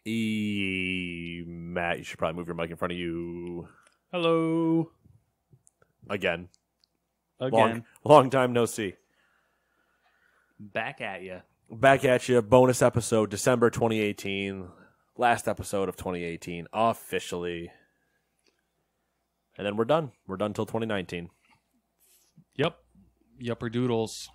Matt, you should probably move your mic in front of you. Hello. Again. Again. Long time no see. Back at you. Back at you. Bonus episode, December 2018. Last episode of 2018, officially. And then we're done. We're done till 2019. Yep. Yupper doodles.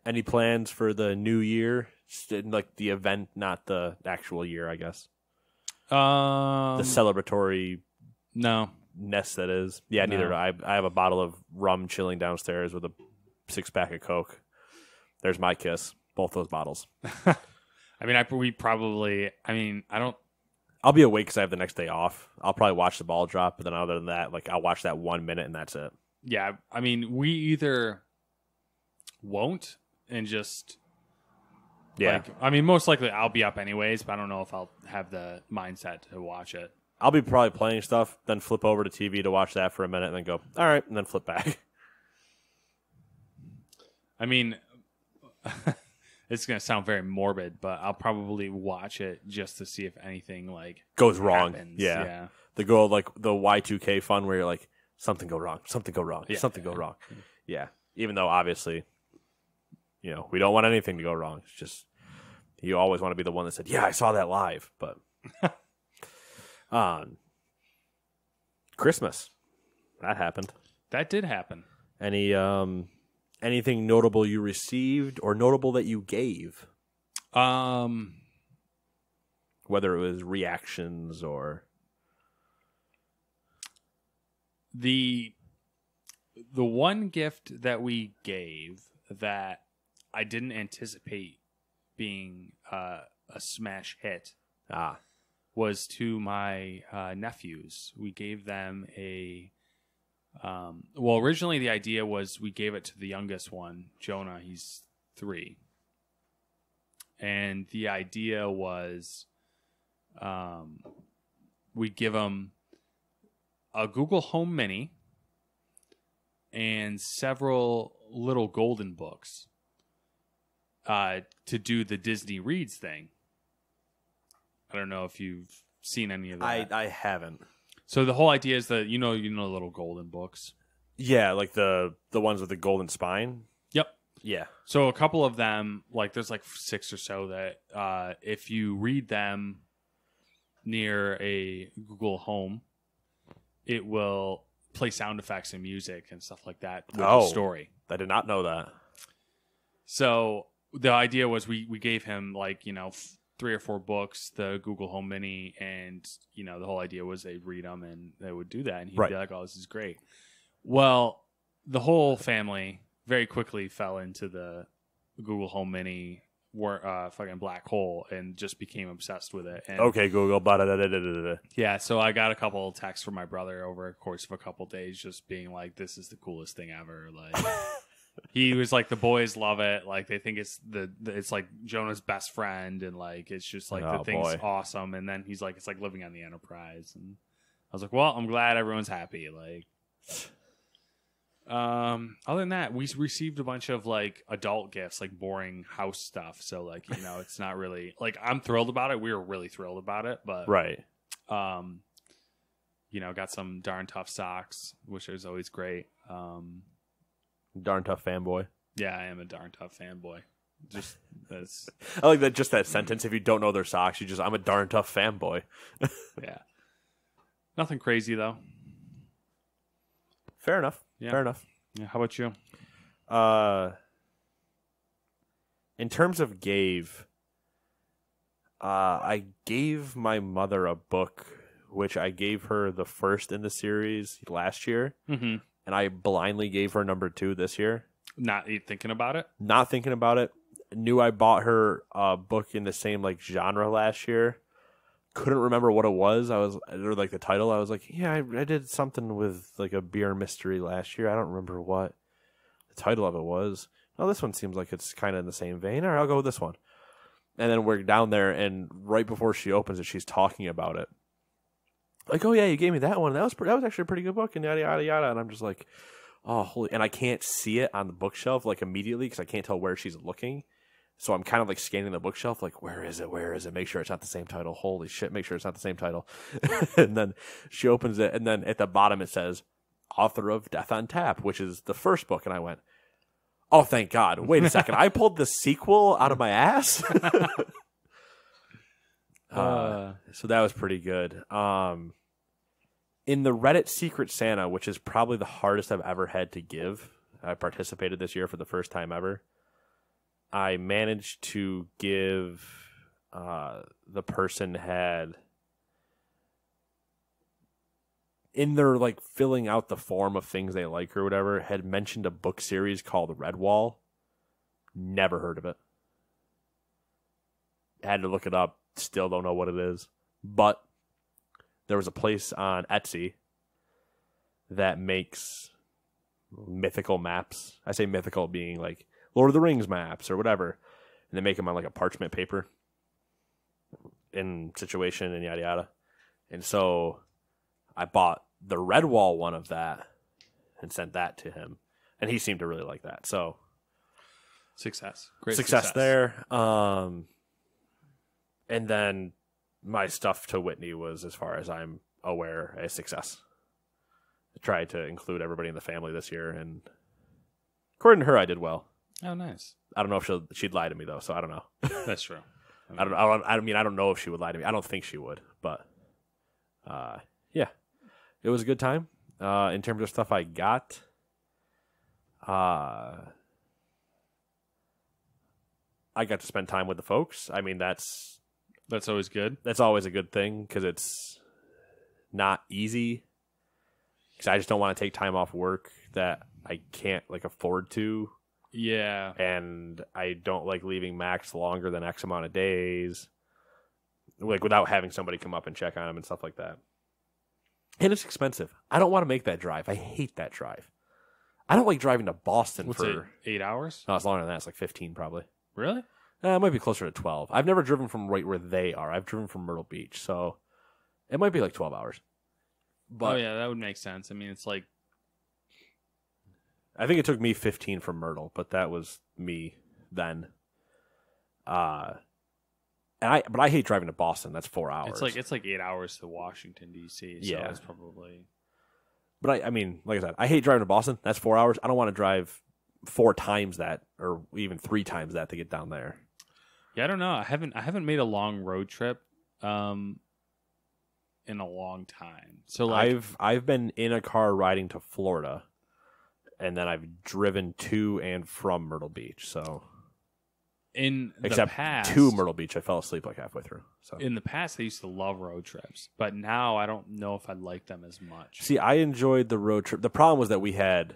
Any plans for the new year? Like the event, not the actual year, I guess. The celebratory no nest that is. Yeah, neither do I. I have a bottle of rum chilling downstairs with a 6-pack of Coke. There's my kiss. Both those bottles. I mean, I don't. I'll be awake because I have the next day off. I'll probably watch the ball drop, but then other than that, like I'll watch that 1 minute and that's it. Yeah, I mean, we either won't and just. Yeah. I mean, most likely I'll be up anyways, but I don't know if I'll have the mindset to watch it. I'll be probably playing stuff, then flip over to TV to watch that for a minute, and then go, all right, and then flip back. I mean, it's going to sound very morbid, but I'll probably watch it just to see if anything like goes wrong. Happens. Yeah. The goal, like the Y2K fun where you're like, something go wrong, something go wrong, something go wrong. Yeah. Even though obviously, we don't want anything to go wrong. It's just you always want to be the one that said, yeah, I saw that live. But Christmas, that happened. That did happen. Anything notable you received or notable that you gave? Whether it was reactions or the one gift that we gave that I didn't anticipate being a smash hit was to my nephews. We gave them originally the idea was we gave it to the youngest one, Jonah. He's 3. And the idea was we give him a Google Home Mini and several little golden books to do the Disney Reads thing. I don't know if you've seen any of that. I haven't. So the whole idea is that the little golden books. Yeah, like the ones with the golden spine. Yep. Yeah. So a couple of them, like there's like 6 or so that if you read them near a Google Home, it will play sound effects and music and stuff like that with the story. I did not know that. So the idea was we gave him 3 or 4 books, the Google Home Mini, and the whole idea was they'd read them and they would do that, and he'd be like, "Oh, this is great." Well, the whole family very quickly fell into the Google Home Mini fucking black hole and just became obsessed with it. And okay, Google. Blah, blah, blah, blah, blah, blah. Yeah, so I got a couple of texts from my brother over the course of a couple of days, just being like, "This is the coolest thing ever!" Like. He was like, the boys love it. Like they think it's it's like Jonah's best friend, and like it's just like the thing's awesome. And then he's like, it's like living on the Enterprise. And I was like, well, I'm glad everyone's happy. Like, other than that, we received a bunch of like adult gifts, like boring house stuff. So like it's not really like I'm thrilled about it. We were really thrilled about it, but right. Got some darn tough socks, which is always great. Darn tough fanboy. Yeah, I am a darn tough fanboy. Just that's. I like that. Just that sentence. If you don't know their socks, I'm a darn tough fanboy. Yeah. Nothing crazy though. Fair enough. Yeah. Fair enough. Yeah. How about you? In terms of I gave my mother a book, which I gave her the first in the series last year. Mm-hmm. And I blindly gave her number 2 this year. Not thinking about it? Not thinking about it. Knew I bought her a book in the same genre last year. Couldn't remember what it was. Or the title. I was like, yeah, I did something with like a beer mystery last year. I don't remember what the title of it was. Oh, this one seems like it's kind of in the same vein. All right, I'll go with this one. And then we're down there, and right before she opens it, she's talking about it. Like, oh yeah, you gave me that one. That was actually a pretty good book, and yada yada yada. And I'm just like, oh holy! And I can't see it on the bookshelf like immediately because I can't tell where she's looking. So I'm kind of like scanning the bookshelf, like, where is it? Where is it? Make sure it's not the same title. Holy shit, make sure it's not the same title. And then she opens it, and then at the bottom it says, author of Death on Tap, which is the first book. And I went, oh, thank God. Wait a second. I pulled the sequel out of my ass? So that was pretty good. In the Reddit Secret Santa, which is probably the hardest I've ever had to give, I participated this year for the first time ever. I managed to give the person had in their like filling out the form of things they like or whatever had mentioned a book series called Redwall. Never heard of it. Had to look it up. Still don't know what it is. But there was a place on Etsy that makes mythical maps. I say mythical being like Lord of the Rings maps or whatever. And they make them on like a parchment paper in situation and yada yada. And so I bought the Redwall one of that and sent that to him. And he seemed to really like that. So success. Great success there. And then my stuff to Whitney was, as far as I'm aware, a success. I tried to include everybody in the family this year, and according to her, I did well. Oh, nice. I don't know if she'd lie to me though, so I don't know. That's true. I don't know if she would lie to me. I don't think she would, but yeah, it was a good time. In terms of stuff I got, I got to spend time with the folks. I mean, that's always good. That's always a good thing because it's not easy. Because I just don't want to take time off work that I can't like afford to. Yeah. And I don't like leaving Max longer than X amount of days, like without having somebody come up and check on him and stuff like that. And it's expensive. I don't want to make that drive. I hate that drive. I don't like driving to Boston for 8 hours. No, it's longer than that. It's like 15 probably. Really? It might be closer to 12. I've never driven from right where they are. I've driven from Myrtle Beach, so it might be like 12 hours. But oh yeah, that would make sense. I mean, it's like I think it took me 15 from Myrtle, but that was me then. But I hate driving to Boston. That's 4 hours. It's like 8 hours to Washington D.C. So Yeah, it's probably. But I mean, like I said, I hate driving to Boston. That's 4 hours. I don't want to drive 4 times that, or even 3 times that to get down there. Yeah, I don't know. I haven't made a long road trip in a long time. So like I've been in a car riding to Florida, and then I've driven to and from Myrtle Beach. So except the past, to Myrtle Beach, I fell asleep like halfway through. So in the past, I used to love road trips, but now I don't know if I like them as much. See, I enjoyed the road trip. The problem was that we had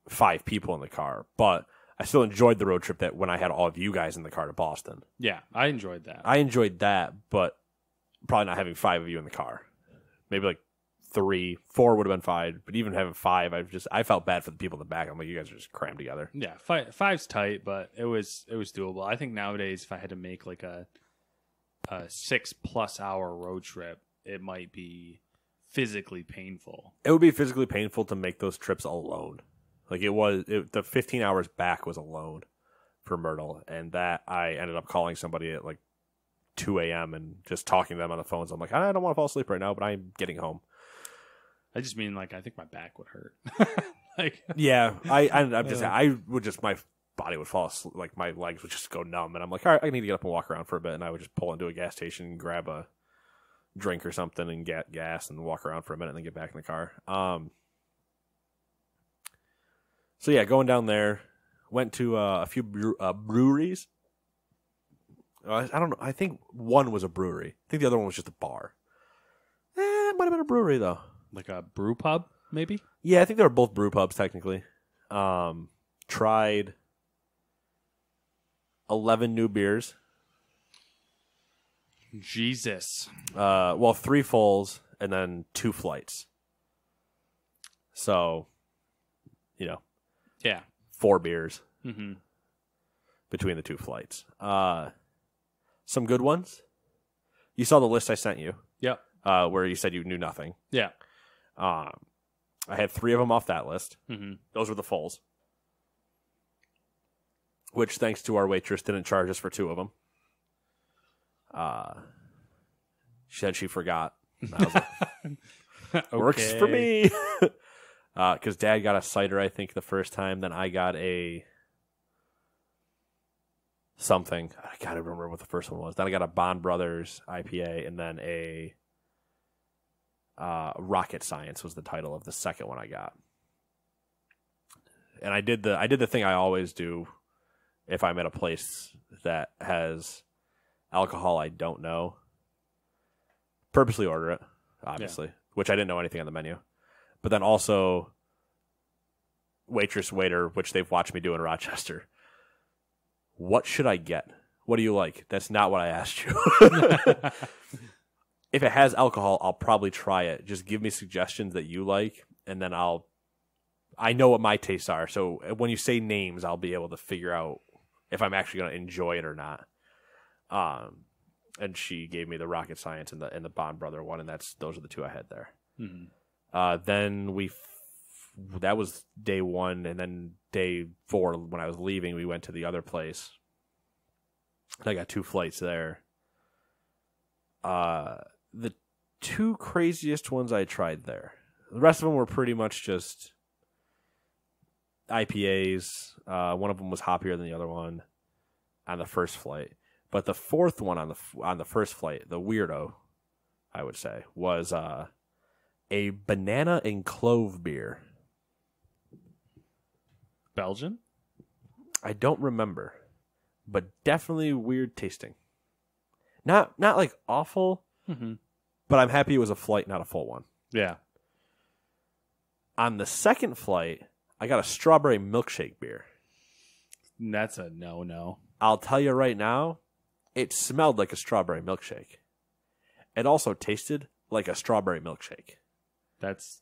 5 people in the car, but I still enjoyed the road trip that when I had all of you guys in the car to Boston. Yeah, I enjoyed that. I enjoyed that, but probably not having 5 of you in the car. Maybe like 3, 4 would have been fine, but even having 5, I felt bad for the people in the back. I'm like, you guys are just crammed together. Yeah, 5's tight, but it was doable. I think nowadays, if I had to make like a 6+ hour road trip, it might be physically painful. It would be physically painful to make those trips alone. Like the 15 hours back was alone for Myrtle, and that I ended up calling somebody at like 2 a.m. and just talking to them on the phone. So I'm like, I don't want to fall asleep right now, but I'm getting home. I just mean like I think my back would hurt. like yeah, I would just my body would fall asleep, like my legs would just go numb, and I'm like, all right, I need to get up and walk around for a bit, and I would just pull into a gas station and grab a drink or something and get gas and walk around for a minute and then get back in the car. So yeah, going down there, went to a few breweries. I don't know. I think one was a brewery. I think the other one was just a bar. It might have been a brewery though. Like a brew pub, maybe? Yeah, I think they were both brew pubs technically. Tried 11 new beers. Jesus. 3 fulls and then 2 flights. So, yeah, 4 beers between the 2 flights. Some good ones. You saw the list I sent you. Yep. Where you said you knew nothing. Yeah. I had 3 of them off that list. Mm-hmm. Those were the fulls. which thanks to our waitress didn't charge us for 2 of them. She said she forgot. I was like, works for me. Because Dad got a cider, I think, the first time. Then I got a something. I gotta remember what the first one was. Then I got a Bond Brothers IPA, and then a Rocket Science was the title of the second one I got. And I did the thing I always do if I'm at a place that has alcohol I don't know. Purposely order it, obviously, which I didn't know anything on the menu. But then also, waiter, which they've watched me do in Rochester. What should I get? What do you like? That's not what I asked you. If it has alcohol, I'll probably try it. Just give me suggestions that you like, and then I know what my tastes are. So when you say names, I'll be able to figure out if I'm actually going to enjoy it or not. And she gave me the Rocket Science and the Bond Brother one, and those are the 2 I had there. Mm-hmm. Then that was day 1, and then day 4 when I was leaving, we went to the other place. And I got 2 flights there. The 2 craziest ones I tried there. The rest of them were pretty much just IPAs. One of them was hoppier than the other one on the first flight. But the 4th one on the first flight, the weirdo, I would say, was a banana and clove beer. Belgian? I don't remember, but definitely weird tasting. Not like awful, but I'm happy it was a flight, not a full one. Yeah. On the second flight, I got a strawberry milkshake beer. That's a no-no. I'll tell you right now, it smelled like a strawberry milkshake. It also tasted like a strawberry milkshake. That's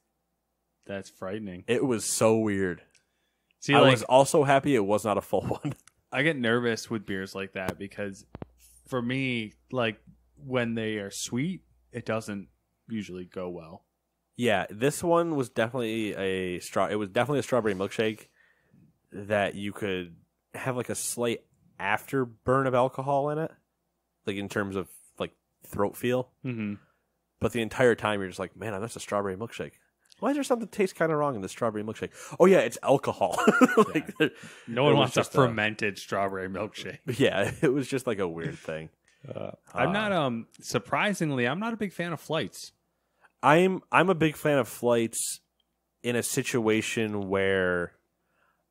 frightening. It was so weird. See, I was also happy it was not a full one. I get nervous with beers like that because for me, like when they are sweet, it doesn't usually go well. Yeah, this one was definitely a strawberry milkshake that you could have like a slight afterburn of alcohol in it, like in terms of like throat feel. Mm-hmm. But the entire time you're just like, man, that's a strawberry milkshake. Why is there something that tastes kind of wrong in the strawberry milkshake? Oh yeah, it's alcohol. No one wants a fermented strawberry milkshake. Yeah, it was just like a weird thing. I'm not surprisingly, I'm not a big fan of flights. I'm a big fan of flights in a situation where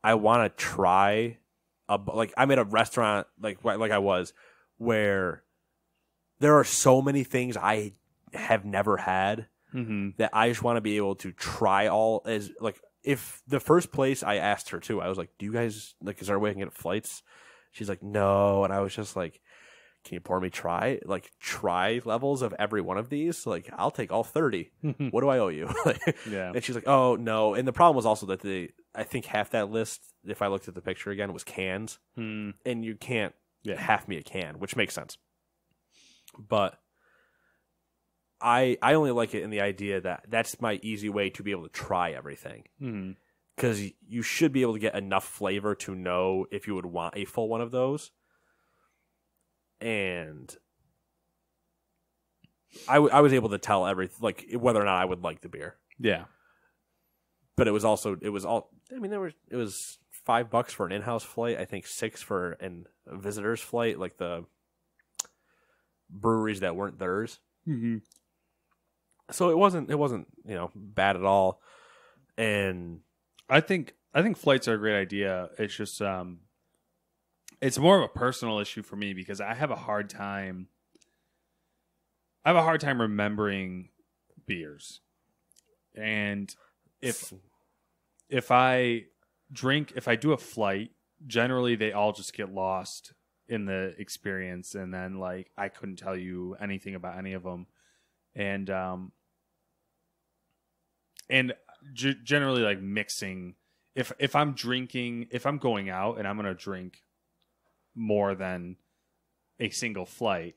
I want to try like I'm at a restaurant like I was where there are so many things I have never had that I just want to be able to try all. As like if the first place I asked her to, I was like, do you guys like, is there a way I can get flights? She's like, no. And I was just like, can you pour me try levels of every one of these? Like, I'll take all 30. What do I owe you? Yeah. And she's like, oh no. And the problem was also that I think half that list, if I looked at the picture again, was cans. And you can't half me a can, which makes sense. But I only like it in the idea that that's my easy way to be able to try everything. Because you should be able to get enough flavor to know if you would want a full one of those. And I was able to tell whether or not I would like the beer. Yeah. But it was all, I mean, it was $5 for an in-house flight. I think $6 for a visitor's flight, like the breweries that weren't theirs. Mm-hmm. So it wasn't, bad at all. And I think flights are a great idea. It's just, it's more of a personal issue for me because I have a hard time remembering beers. And if I do a flight, generally they all just get lost in the experience, and then like I couldn't tell you anything about any of them. And generally like mixing, if I'm going out and I'm going to drink more than a single flight,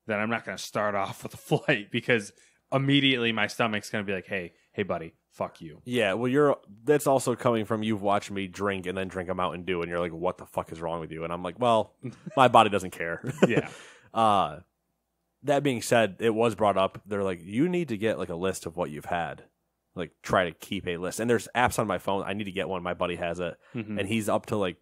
then I'm not going to start off with a flight because immediately my stomach's going to be like, hey, hey, buddy, fuck you. Yeah, well, that's also coming from you've watched me drink and then drink a Mountain Dew, and you're like, what the fuck is wrong with you? And I'm like, well, my body doesn't care. Yeah. That being said, it was brought up. They're like, you need to get like a list of what you've had. Like, try to keep a list. And there's apps on my phone. I need to get one. My buddy has it. Mm-hmm. And he's up to like,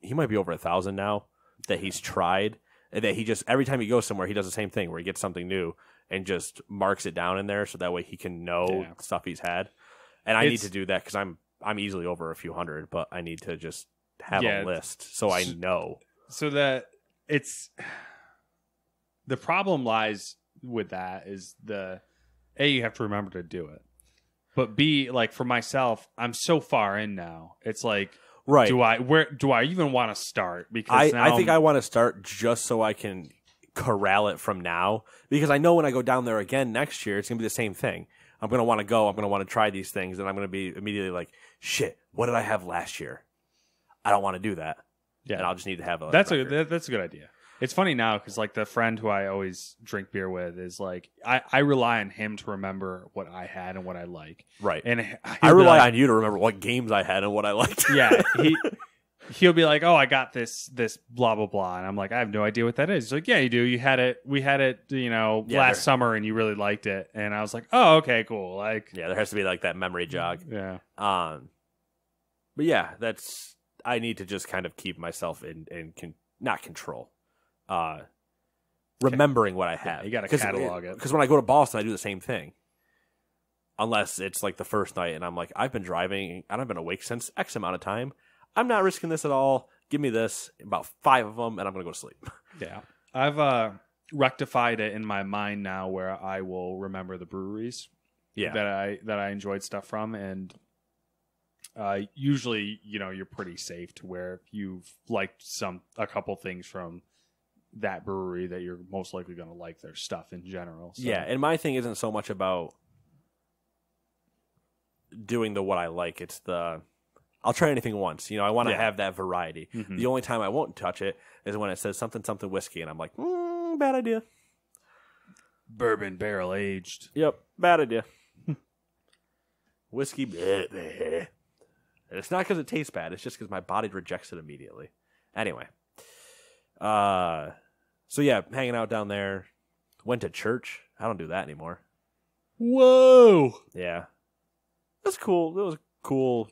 he might be over 1,000 now that he's tried. And that he just, every time he goes somewhere, he does the same thing where he gets something new and just marks it down in there so that way he can know stuff he's had. And I need to do that because I'm easily over a few hundred, but I need to just have a list so I know. So that it's the problem lies with that is you have to remember to do it. But B, like for myself, I'm so far in now. It's like, right. Where do I even want to start? Because I think I want to start just so I can corral it from now. Because I know when I go down there again next year, it's going to be the same thing. I'm going to want to go. I'm going to want to try these things. And I'm going to be immediately like, shit, what did I have last year? I don't want to do that. Yeah. And I'll just need to have a That's a good idea. It's funny now because like the friend who I always drink beer with is like I rely on him to remember what I had and what I like. Right. And I rely on you to remember what games I had and what I liked. Yeah. He'll be like, oh, I got this blah blah blah, and I'm like, I have no idea what that is. He's like, yeah, you do. You had it. We had it. Last summer, and you really liked it. And I was like, oh, okay, cool. Like, yeah, there has to be like that memory jog. Yeah. But yeah, I need to just kind of keep myself in not control. Remembering what I have. Yeah, you got to catalog it. Because when I go to Boston, I do the same thing. Unless it's like the first night and I'm like, I've been driving and I've been awake since X amount of time. I'm not risking this at all. Give me this, about 5 of them, and I'm going to go to sleep. Yeah. I've rectified it in my mind now where I will remember the breweries that I enjoyed stuff from. And usually, you're pretty safe to where you've liked a couple things from that brewery that you're most likely going to like their stuff in general. So. Yeah, and my thing isn't so much about doing what I like. It's I'll try anything once. I want to have that variety. Mm-hmm. The only time I won't touch it is when it says something whiskey, and I'm like, bad idea. Bourbon barrel aged. Yep, bad idea. Whiskey, bleh, bleh. It's not because it tastes bad. It's just because my body rejects it immediately. Anyway. So yeah, hanging out down there. Went to church. I don't do that anymore. Whoa. Yeah. That's cool. It was cool.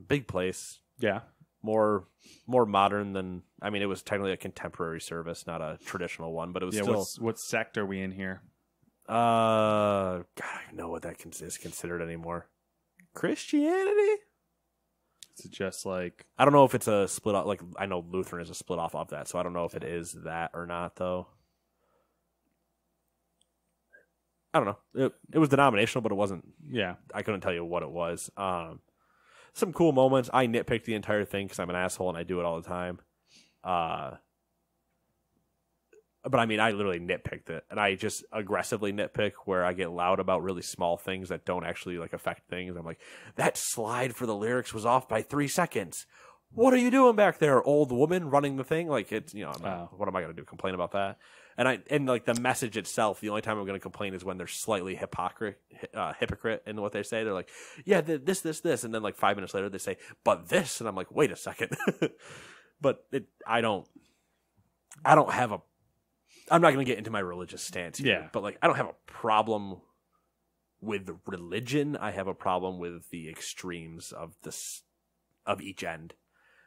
Big place. Yeah. More modern than, it was technically a contemporary service, not a traditional one, but it was still. What sect are we in here? God, I don't know what that is considered anymore. Christianity? Is it just like, I don't know if it's a split off. Like, I know Lutheran is a split off of that, so I don't know if it is that or not, though. I don't know. It was denominational, but it wasn't. Yeah. I couldn't tell you what it was. Some cool moments. I nitpicked the entire thing because I'm an asshole and I do it all the time. But I literally nitpicked it, and I just aggressively nitpick where I get loud about really small things that don't actually like affect things. I'm like, that slide for the lyrics was off by 3 seconds. What are you doing back there, old woman running the thing? Like, it's what am I going to do? Complain about that? And like the message itself, the only time I'm going to complain is when they're slightly hypocrite in what they say. They're like, yeah, this, and then like 5 minutes later they say, but this, and I'm like, wait a second. But I don't have a. I'm not going to get into my religious stance here, but like I don't have a problem with religion. I have a problem with the extremes of each end.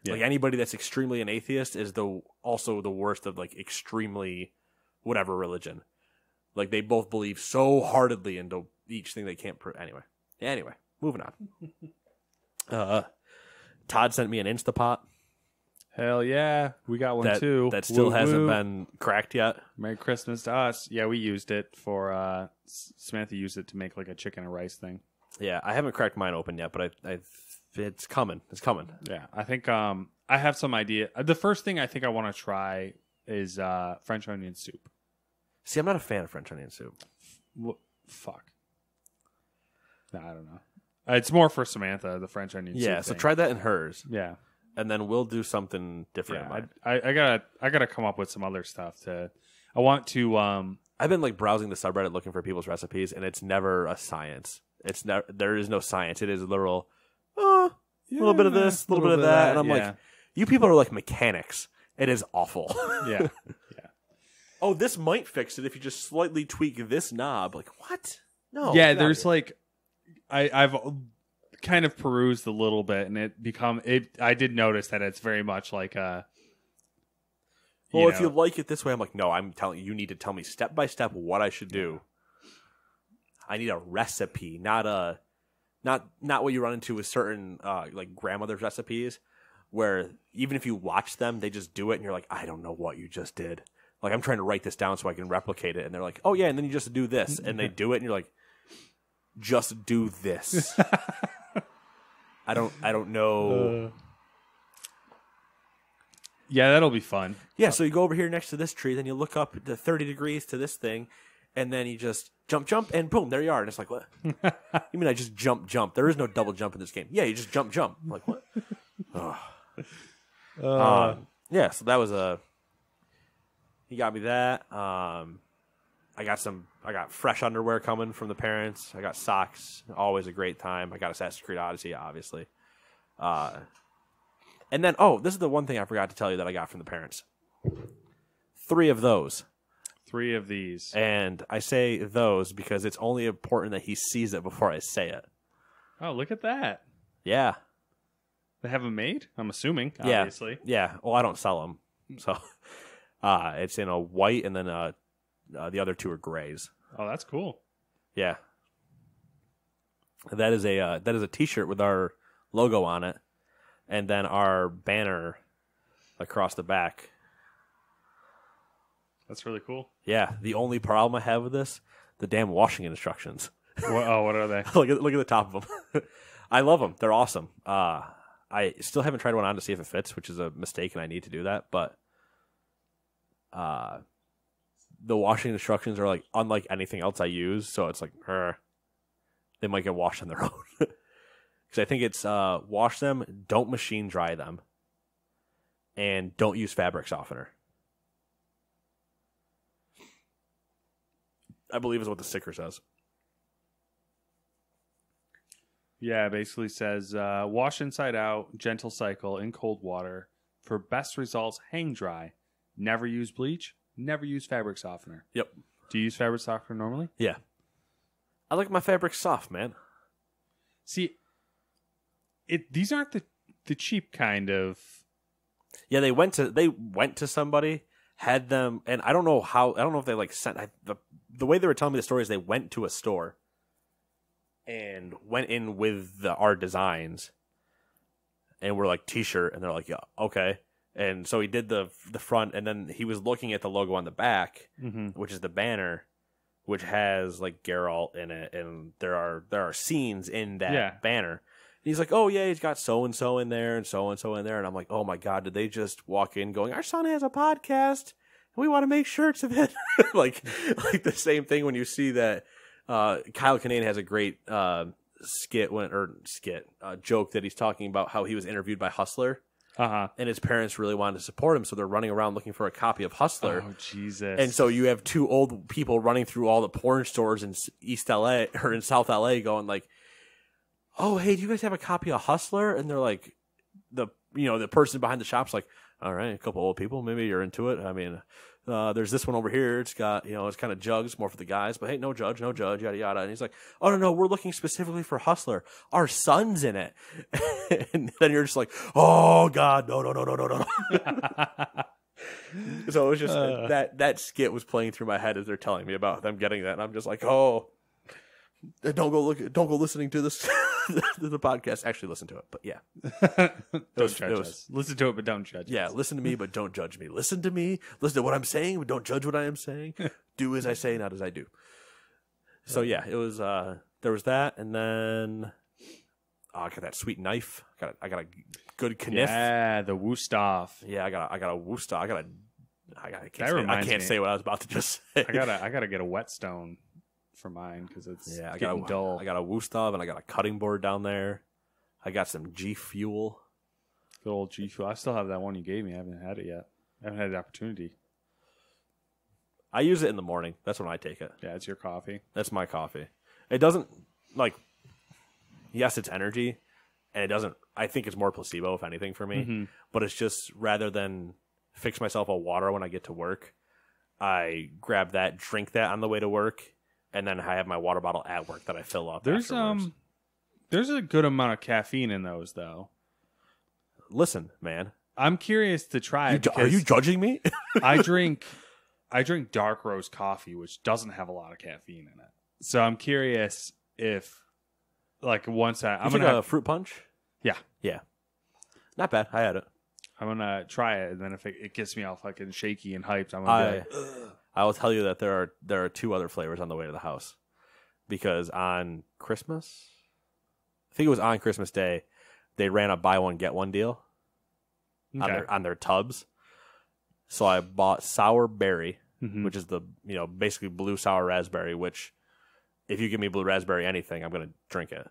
Yeah. Like anybody that's extremely an atheist is also the worst of like extremely whatever religion. Like they both believe so heartedly into each thing they can't prove. Anyway, moving on. Todd sent me an Instapot. Hell yeah, we got one too. That still hasn't been cracked yet. Merry Christmas to us. Yeah, we used it for Samantha used it to make like a chicken and rice thing. Yeah, I haven't cracked mine open yet, but it's coming. It's coming. Yeah, I think I have some idea. The first thing I think I want to try is French onion soup. See, I'm not a fan of French onion soup. Fuck. No, I don't know. It's more for Samantha, the French onion soup. Yeah, so try that in hers. Yeah. And then we'll do something different. Yeah, I gotta come up with some other stuff I want to. I've been like browsing the subreddit looking for people's recipes, and it's never a science. It's not, there is no science. It is literal, a little bit of this, a little bit of that. And I'm like, you people are like mechanics. It is awful. Yeah. Oh, this might fix it if you just slightly tweak this knob. Like, what? No. Yeah, there's like, I've kind of perused a little bit, and I did notice that it's very much like a. Well, if you like it this way, I'm like, no, I'm telling you, you need to tell me step by step what I should do. I need a recipe, not what you run into with certain like grandmother's recipes, where even if you watch them, they just do it, and you're like, I don't know what you just did. Like, I'm trying to write this down so I can replicate it. And they're like, oh, yeah, and then you just do this. And they do it, and you're like, just do this. I don't know. Yeah, that'll be fun. Yeah, so you go over here next to this tree, then you look up to 30 degrees to this thing, and then you just jump, and boom, there you are. And it's like, what? You mean I just jump? There is no double jump in this game. Yeah, you just jump. I'm like, what? Yeah, so that was he got me that. I got fresh underwear coming from the parents. I got socks. Always a great time. I got Assassin's Creed Odyssey, obviously. And then, this is the one thing I forgot to tell you that I got from the parents. 3 of those. 3 of these. And I say those because it's only important that he sees it before I say it. Oh, look at that. Yeah. They have them made? I'm assuming, yeah. obviously. Yeah. Well, I don't sell them. So it's in a white, and then the other 2 are grays. Oh, that's cool. Yeah. That is a T-shirt with our logo on it, and then our banner across the back. That's really cool. Yeah. The only problem I have with this, the damn washing instructions. What are they? look at the top of them. I love them. They're awesome. I still haven't tried one on to see if it fits, which is a mistake, and I need to do that. But the washing instructions are like unlike anything else I use, so it's like they might get washed on their own. Because I think it's wash them, don't machine dry them, and don't use fabric softener. I believe is what the sticker says. Yeah, it basically says wash inside out, gentle cycle in cold water. For best results, hang dry. Never use bleach. Never use fabric softener. Yep. Do you use fabric softener normally? Yeah. I like my fabric soft, man. See, these aren't the cheap kind of. Yeah, they went to somebody, had them, and I don't know if they like sent the way they were telling me the story is they went to a store and went in with our designs and were like T-shirt, and they're like, yeah, okay. And so he did the front, and then he was looking at the logo on the back, which is the banner, which has like Geralt in it, and there are scenes in that banner. And he's like, oh yeah, he's got so and so in there and so in there, and I'm like, oh my god, did they just walk in going, our son has a podcast, and we want to make shirts of it, like the same thing when you see that Kyle Kinane has a great joke that he's talking about how he was interviewed by Hustler. And his parents really wanted to support him, so they're running around looking for a copy of Hustler. Oh, Jesus. And so you have 2 old people running through all the porn stores in East LA or in South LA going like, oh, hey, do you guys have a copy of Hustler? And they're like, the person behind the shop's like, all right, a couple old people, maybe you're into it. I mean, there's this one over here. It's got, it's kind of jugs, more for the guys, but hey, no judge, yada, yada. And he's like, oh, no, we're looking specifically for Hustler. Our son's in it. And then you're just like, oh, God, no. So it was just that skit was playing through my head as they're telling me about them getting that. And I'm just like, oh, don't go listening to this. The podcast. Actually listen to it, but yeah. Don't judge us. Listen to it, but don't judge us. Yeah, listen to me, but don't judge me. Listen to me. Listen to what I'm saying, but don't judge what I am saying. Do as I say, not as I do. So yeah, it was there was that, and then I got that sweet knife. I got a good kniff. Yeah, the Wusthof. Yeah, I got a Wusthof. I I can't say what I was about to just say. I gotta get a whetstone for mine because it's getting dull. I got a Wusthof, and I got a cutting board down there. I got some G Fuel. Good old G Fuel. I still have that one you gave me. I haven't had it yet. I haven't had the opportunity. I use it in the morning. That's when I take it. Yeah, it's your coffee. That's my coffee. It doesn't, like, yes, it's energy, and it doesn't. I think it's more placebo, if anything, for me. But it's just rather than fix myself a water when I get to work, I grab that, drink that on the way to work, and then I have my water bottle at work that I fill up. There's a good amount of caffeine in those, though. Listen, man, I'm curious to try it. Are you judging me? I drink dark roast coffee, which doesn't have a lot of caffeine in it. So I'm curious if, like, once I'm gonna have a fruit punch. Yeah, not bad. I had it. I'm gonna try it, and then if it gets me all fucking shaky and hyped, I'm gonna be like, ugh. I will tell you that there are 2 other flavors on the way to the house, because on Christmas, I think it was on Christmas Day, they ran a buy one get one deal on their tubs. So I bought sour berry, which is the basically blue sour raspberry. Which, if you give me blue raspberry anything, I'm gonna drink it.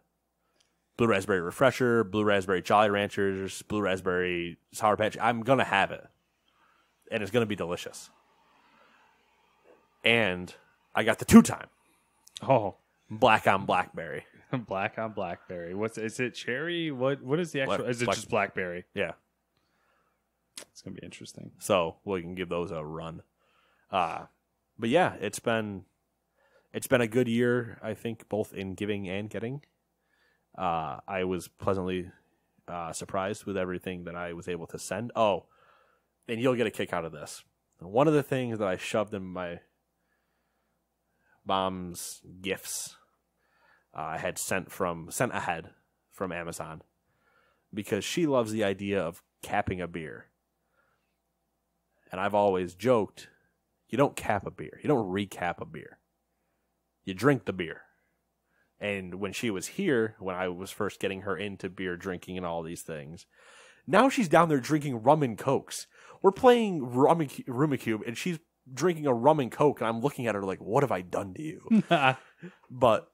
Blue raspberry refresher, blue raspberry Jolly Ranchers, blue raspberry Sour Patch. I'm gonna have it, and it's gonna be delicious. And I got the 2-time. Oh, black on blackberry. Black on blackberry. Is it cherry? What is the actual? Is it just blackberry? Yeah, it's gonna be interesting. So we can give those a run. But yeah, it's been a good year, I think, both in giving and getting. I was pleasantly surprised with everything that I was able to send. Oh, and you'll get a kick out of this. One of the things that I shoved in my mom's gifts, I had sent ahead from Amazon, because she loves the idea of capping a beer. And I've always joked, you don't cap a beer. You don't recap a beer. You drink the beer. And when she was here, when I was first getting her into beer drinking and all these things, now she's down there drinking rum and cokes. We're playing Rumicube, and she's drinking a rum and coke, and I'm looking at her like, what have I done to you? But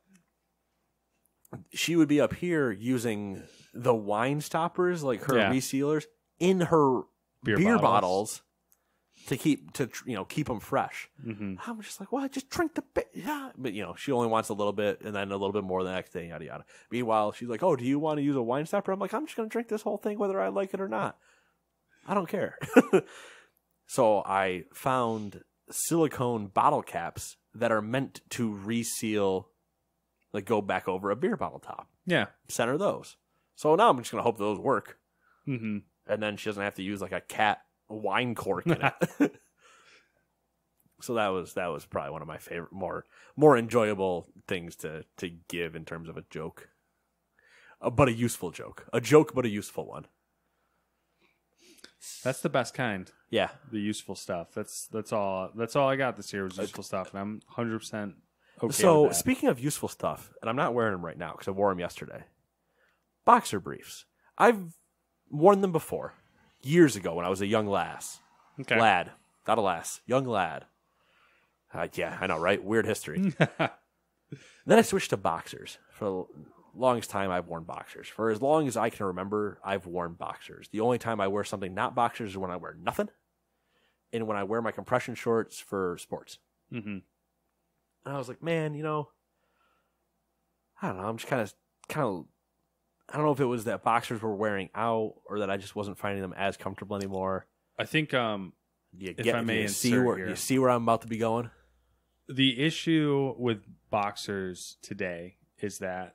she would be up here using the wine stoppers, like her resealers, in her beer bottles to keep them fresh. I'm just like, well, just drink the beer. Yeah. But she only wants a little bit, and then a little bit more the next day, yada yada. Meanwhile, she's like, oh, do you want to use a wine stopper? I'm like, I'm just gonna drink this whole thing whether I like it or not. I don't care. So I found silicone bottle caps that are meant to reseal, like go back over a beer bottle top. Yeah. Center those. So now I'm just gonna hope those work. And then she doesn't have to use like a cat wine cork in it. So that was probably one of my favorite, more enjoyable things to give in terms of a joke, but a useful joke. A joke, but a useful one. That's the best kind. Yeah, the useful stuff. That's all I got this year was useful stuff, and I'm 100% okay. So with that. Speaking of useful stuff, and I'm not wearing them right now because I wore them yesterday. Boxer briefs. I've worn them before, years ago when I was a young lass. Okay. Lad, not a lass, young lad. Yeah, I know, right? Weird history. Then I switched to boxers. For the longest time, I've worn boxers. For as long as I can remember, I've worn boxers. The only time I wear something not boxers is when I wear nothing, and when I wear my compression shorts for sports. And I was like, man, I don't know. I'm just kind of. I don't know if it was that boxers were wearing out or that I just wasn't finding them as comfortable anymore. I think. You see where I'm about to be going? The issue with boxers today is that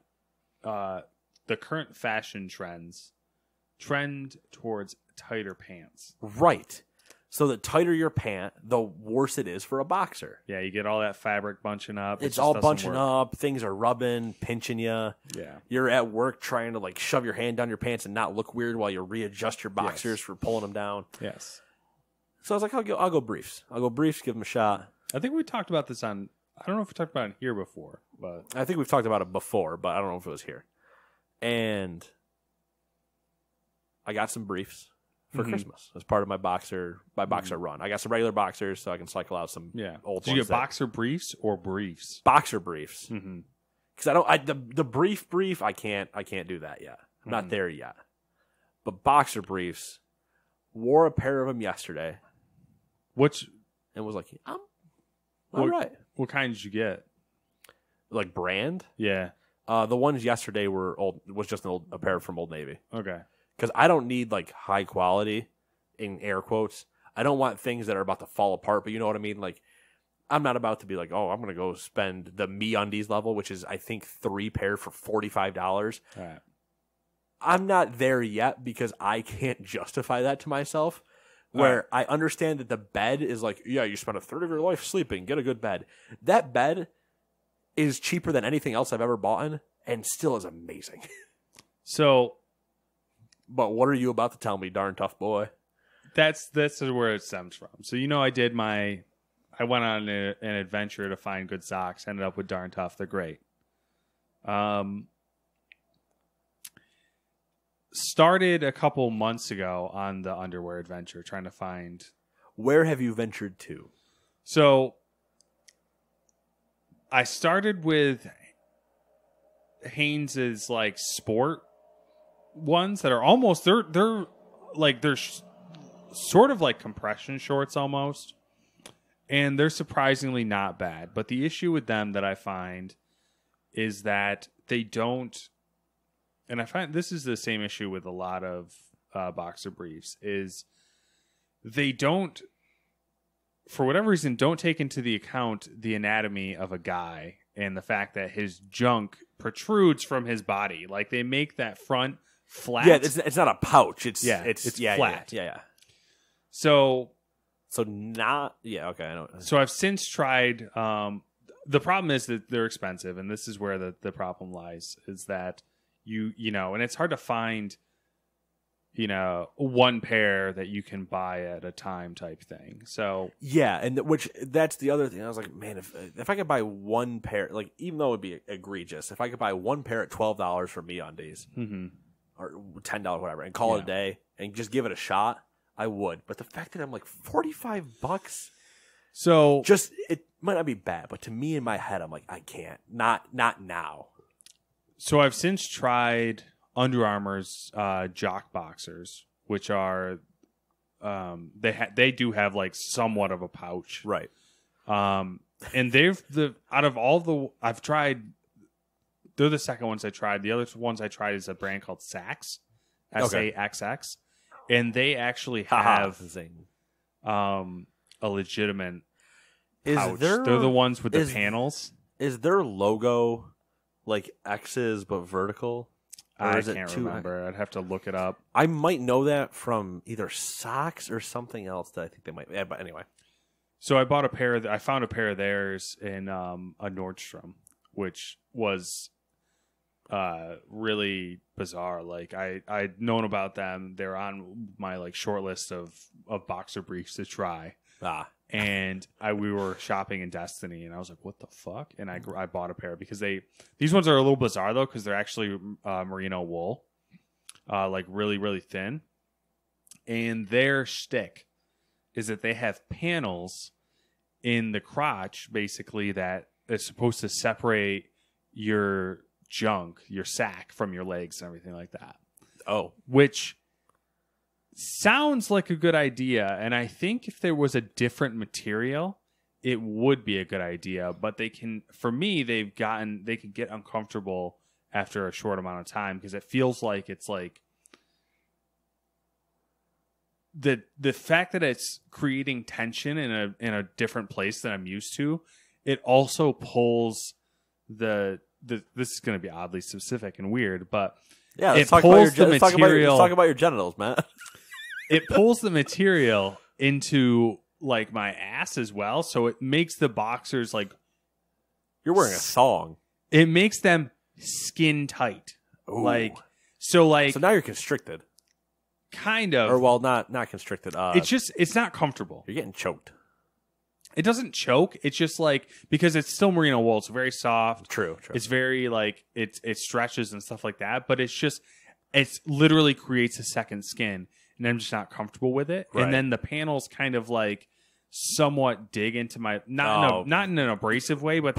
the current fashion trend towards tighter pants. Right. So the tighter your pant, the worse it is for a boxer. Yeah, you get all that fabric bunching up. It's all bunching up. Things are rubbing, pinching you. Yeah. You're at work trying to like shove your hand down your pants and not look weird while you readjust your boxers for pulling them down. Yes. So I was like, I'll go briefs. Give them a shot. I think we talked about this on. I don't know if we talked about it here before, but I think we've talked about it before, but I don't know if it was here. And I got some briefs for Christmas as part of my boxer run. I got some regular boxers so I can cycle out some old ones. Did you get boxer briefs or briefs? Boxer briefs. Because the brief I can't do that yet. I'm not there yet. But boxer briefs, wore a pair of them yesterday. And was like, I'm all right. What kind did you get? Like brand? Yeah. The ones yesterday was just a pair from Old Navy. Okay. Because I don't need like high quality, in air quotes. I don't want things that are about to fall apart, but you know what I mean? Like, I'm not about to be like, oh, I'm going to go spend the MeUndies level, which is, I think, 3 pair for $45. All right. I'm not there yet because I can't justify that to myself. Where I understand that the bed is like, yeah, you spend a third of your life sleeping, get a good bed. That bed is cheaper than anything else I've ever bought in and still is amazing. So, but what are you about to tell me, darn tough boy? That's where it stems from. So, I went on an adventure to find good socks. Ended up with Darn Tough. They're great. Started a couple months ago on the underwear adventure, trying to find. Where have you ventured to? So, I started with Hanes's like sport ones that are almost they're sort of like compression shorts almost. And they're surprisingly not bad. But the issue with them that I find is that they don't, and I find this is the same issue with a lot of boxer briefs, is they don't, for whatever reason, don't take into the account the anatomy of a guy and the fact that his junk protrudes from his body. Like, they make that front flat. Yeah, it's not a pouch. It's flat. Yeah. So okay, I know. So I've since tried. The problem is that they're expensive, and this is where the problem lies. Is that you know, and it's hard to find, one pair that you can buy at a time type thing. So yeah, and that's the other thing. I was like, man, if I could buy one pair, like, even though it would be egregious, if I could buy one pair at $12 for MeUndies, or $10, whatever, and call it a day, and just give it a shot, I would. But the fact that I'm like $45, so just, it might not be bad, but to me in my head, I'm like, I can't, not now. So I've since tried Under Armour's Jock Boxers, which are they do have like somewhat of a pouch, right? And out of all I've tried, they're the second ones I tried. The other ones I tried is a brand called Saxx, SAXX. And they actually have a legitimate pouch. They're the ones with the panels. Is their logo like X's but vertical? I can't remember. I'd have to look it up. I might know that from either socks or something else that I think they might. Yeah, but anyway. So I bought a pair. I found a pair of theirs in a Nordstrom, which was really bizarre. Like, I'd known about them. They're on my like short list of boxer briefs to try. And we were shopping in Destiny, and I was like, what the fuck? And I bought a pair because these ones are a little bizarre though, because they're actually merino wool, like really, really thin. And their shtick is that they have panels in the crotch, basically, that is supposed to separate your junk, your sack, from your legs and everything like that. Oh. Which sounds like a good idea, and I think if there was a different material, it would be a good idea. But they can get uncomfortable after a short amount of time, because it feels like it's like the fact that it's creating tension in a different place than I'm used to. It also pulls this is going to be oddly specific and weird, but yeah, let's talk about your genitals, man. It pulls the material into like my ass as well, so it makes the boxers like you're wearing a thong. It makes them skin tight. Ooh. So now you're constricted. Kind of. Or well, not constricted. It's not comfortable. You're getting choked. It doesn't choke. It's just like, because it's still merino wool. It's very soft. True. It's very like it stretches and stuff like that. But it's literally creates a second skin, and I'm just not comfortable with it. Right. And then the panels kind of like somewhat dig into my not in an abrasive way, but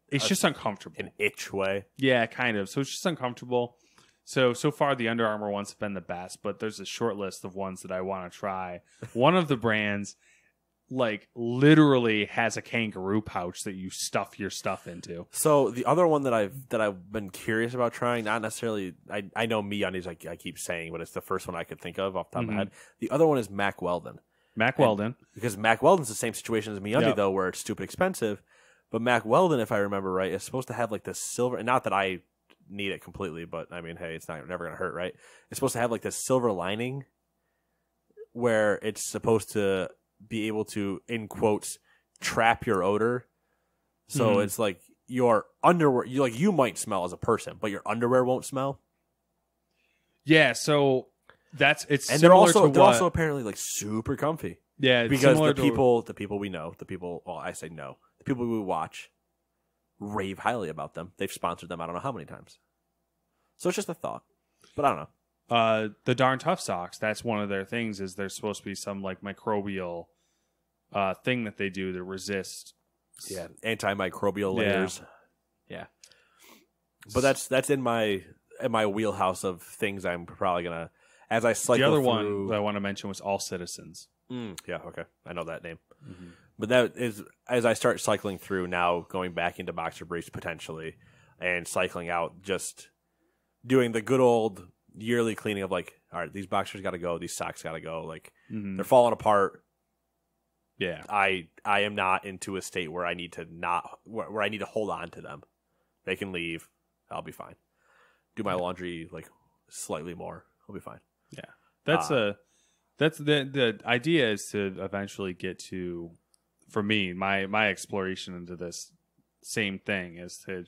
it's just uncomfortable. An itch way. Yeah, kind of. So it's just uncomfortable. So far the Under Armour ones have been the best, but there's a short list of ones that I want to try. One of the brands like literally has a kangaroo pouch that you stuff your stuff into. So the other one that I've been curious about trying, not necessarily, I know MeUndies, I keep saying, but it's the first one I could think of off the top of my head. The other one is Mack Weldon. Mack Weldon. Because Mack Weldon's the same situation as MeUndies, though, where it's stupid expensive. But Mack Weldon, if I remember right, is supposed to have like this silver, and not that I need it completely, but I mean, hey, it's never going to hurt, right? It's supposed to have like this silver lining where it's supposed to be able to, in quotes, trap your odor. So it's like your underwear, you might smell as a person, but your underwear won't smell. Yeah, so it's and similar they're also apparently like super comfy. Yeah, because the people we know, the people we watch rave highly about them. They've sponsored them I don't know how many times. So it's just a thought, but I don't know. The Darn Tough socks, that's one of their things, is there's supposed to be some like microbial thing that they do to resist. Yeah, antimicrobial layers. Yeah. But that's in my wheelhouse of things I'm probably gonna, as I cycle The other through. one that I want to mention was All Citizens. Yeah, okay, I know that name. But that is, as I start cycling through now, going back into boxer briefs potentially, and cycling out, just doing the good old yearly cleaning of like, all right, these boxers got to go, these socks got to go, like they're falling apart. Yeah, I am not into a state where I need to where I need to hold on to them. They can leave. I'll be fine. Do my laundry like slightly more. I'll be fine. Yeah, that's the idea is to eventually get to, for me, my exploration into this same thing is to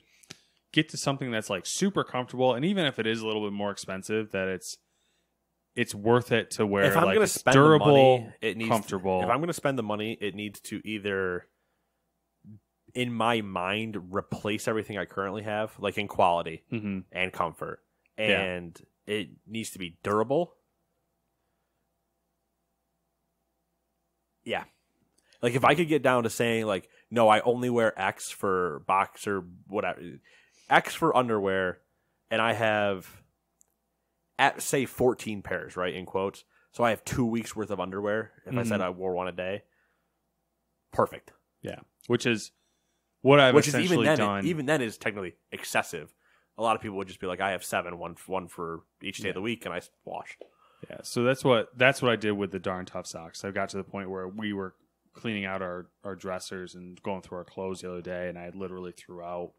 get to something that's like super comfortable, and even if it is a little bit more expensive, that it's worth it to where if I'm like gonna it's spend durable, the money, it needs comfortable. If I'm going to spend the money, it needs to either, in my mind, replace everything I currently have, like in quality and comfort, and it needs to be durable. Yeah. Like if I could get down to saying like, no, I only wear X for boxer, whatever, X for underwear, and I have, at say 14 pairs, right, in quotes. So I have 2 weeks worth of underwear. If I said I wore one a day, perfect. Yeah, which is what I've essentially done. Even then is technically excessive. A lot of people would just be like, I have 7, one for each day of the week, and I wash. Yeah, so that's what I did with the Darn Tough socks. I got to the point where we were cleaning out our dressers and going through our clothes the other day, and I literally threw out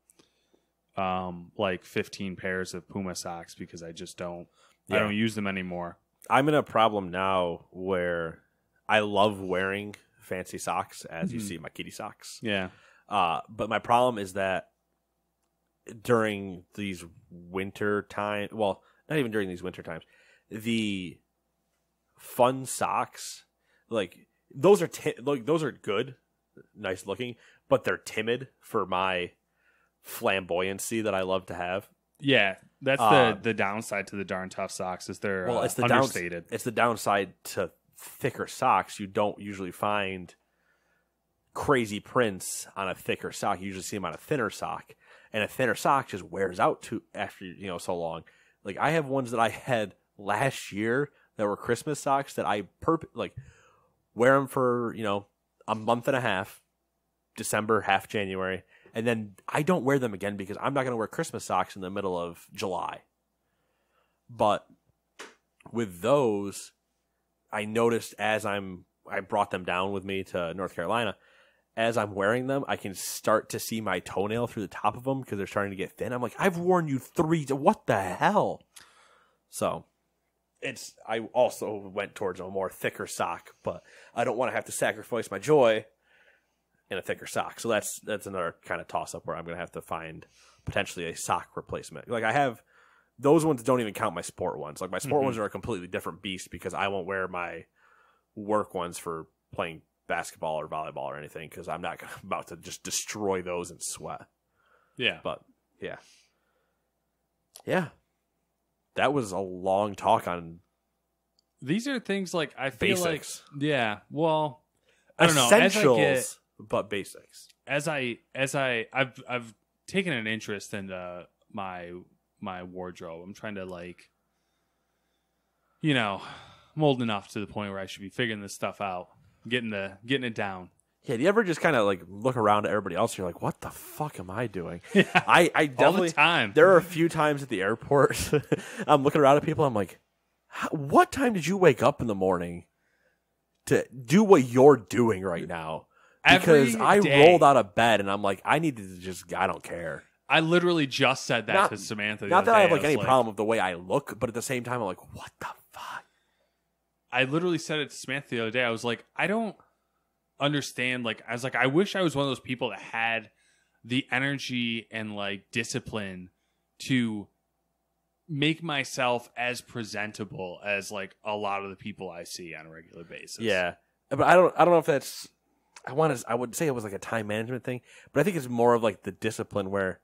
like 15 pairs of Puma socks because I just don't use them anymore. I'm in a problem now where I love wearing fancy socks, as you see my kitty socks. Yeah. But my problem is that during these winter time, well, not even during these winter times, the fun socks, like those are good, nice looking, but they're timid for my flamboyancy that I love to have. Yeah, that's the downside to the Darn Tough socks is they're it's the understated. It's the downside to thicker socks. You don't usually find crazy prints on a thicker sock. You usually see them on a thinner sock, and a thinner sock just wears out too after so long. Like I have ones that I had last year that were Christmas socks that I wear them for a month and a half, December, half January, and then I don't wear them again because I'm not going to wear Christmas socks in the middle of July. But with those, I noticed as I brought them down with me to North Carolina, as I'm wearing them, I can start to see my toenail through the top of them because they're starting to get thin. I'm like, I've worn you 3. What the hell? So I also went towards a more thicker sock, but I don't want to have to sacrifice my joy in a thicker sock. So that's another kind of toss up where I'm going to have to find potentially a sock replacement. Like I have those ones don't even count my sport ones. Like my sport ones are a completely different beast because I won't wear my work ones for playing basketball or volleyball or anything because I'm not about to just destroy those and sweat. Yeah. But yeah. That was a long talk on these are things like I feel basics. Like yeah. Well, I don't know. Essentials, but basics. I've taken an interest in my wardrobe. I'm trying to I'm old enough to the point where I should be figuring this stuff out. getting it down. Yeah, do you ever just kind of like look around at everybody else and you're like, what the fuck am I doing? Yeah, I definitely, all the time. There are a few times at the airport, I'm looking around at people, I'm like, what time did you wake up in the morning to do what you're doing right now? Because I rolled out of bed and I'm like, I don't care. I literally just said that to Samantha. Not that I have like any problem with the way I look, but at the same time, I'm like, what the fuck? I literally said it to Samantha the other day. I was like, I don't understand. Like, I was like, I wish I was one of those people that had the energy and like discipline to make myself as presentable as like a lot of the people I see on a regular basis. Yeah, but I don't know if that's. I would say it was like a time management thing, but I think it's more of like the discipline where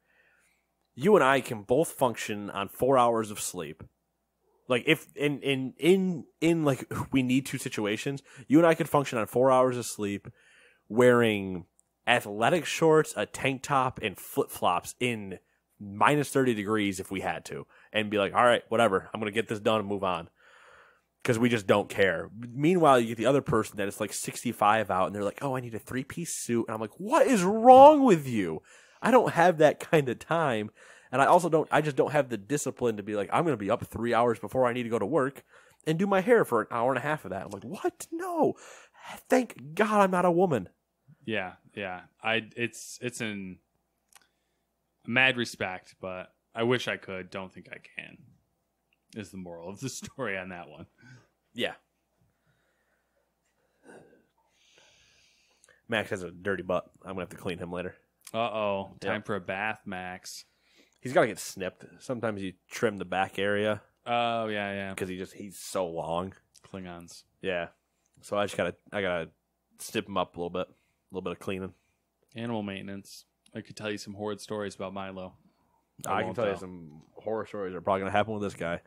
you and I can both function on 4 hours of sleep. Like if in like we need two situations, you and I could function on 4 hours of sleep, wearing athletic shorts, a tank top, and flip flops in minus 30 degrees if we had to, and be like, all right, whatever, I'm gonna get this done and move on. Because we just don't care. Meanwhile, you get the other person that is like 65 out, and they're like, oh, I need a 3-piece suit. And I'm like, what is wrong with you? I don't have that kind of time. And I just don't have the discipline to be like, I'm going to be up 3 hours before I need to go to work and do my hair for an hour and a half of that. I'm like, what? No. Thank God I'm not a woman. Yeah. It's in mad respect, but I wish I could. Don't think I can. Is the moral of the story on that one. Yeah. Max has a dirty butt. I'm going to have to clean him later. Uh-oh. Time for a bath, Max. He's got to get snipped. Sometimes you trim the back area. Oh, yeah. Because he's so long. Klingons. Yeah. So I gotta snip him up a little bit of cleaning. Animal maintenance. I could tell you some horrid stories about Milo. I can tell you some horror stories that are probably going to happen with this guy.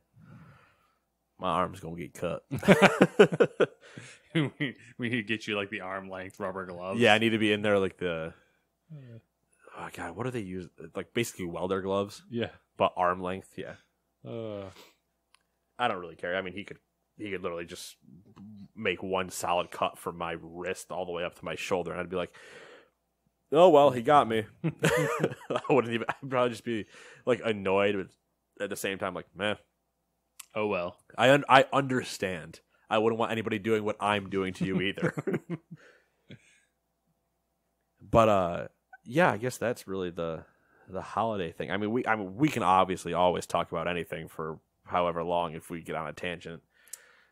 My arm's going to get cut. We need to get you like the arm length rubber gloves. Yeah, I need to be in there like the... Oh, God, what do they use? Like basically welder gloves. Yeah. But arm length, yeah. I don't really care. I mean, he could literally just make one solid cut from my wrist all the way up to my shoulder, and I'd be like, oh, well, he got me. I'd probably just be like annoyed, but at the same time, like, man. Oh, well. I understand. I wouldn't want anybody doing what I'm doing to you either. But, yeah, I guess that's really the holiday thing. I mean, we can obviously always talk about anything for however long if we get on a tangent.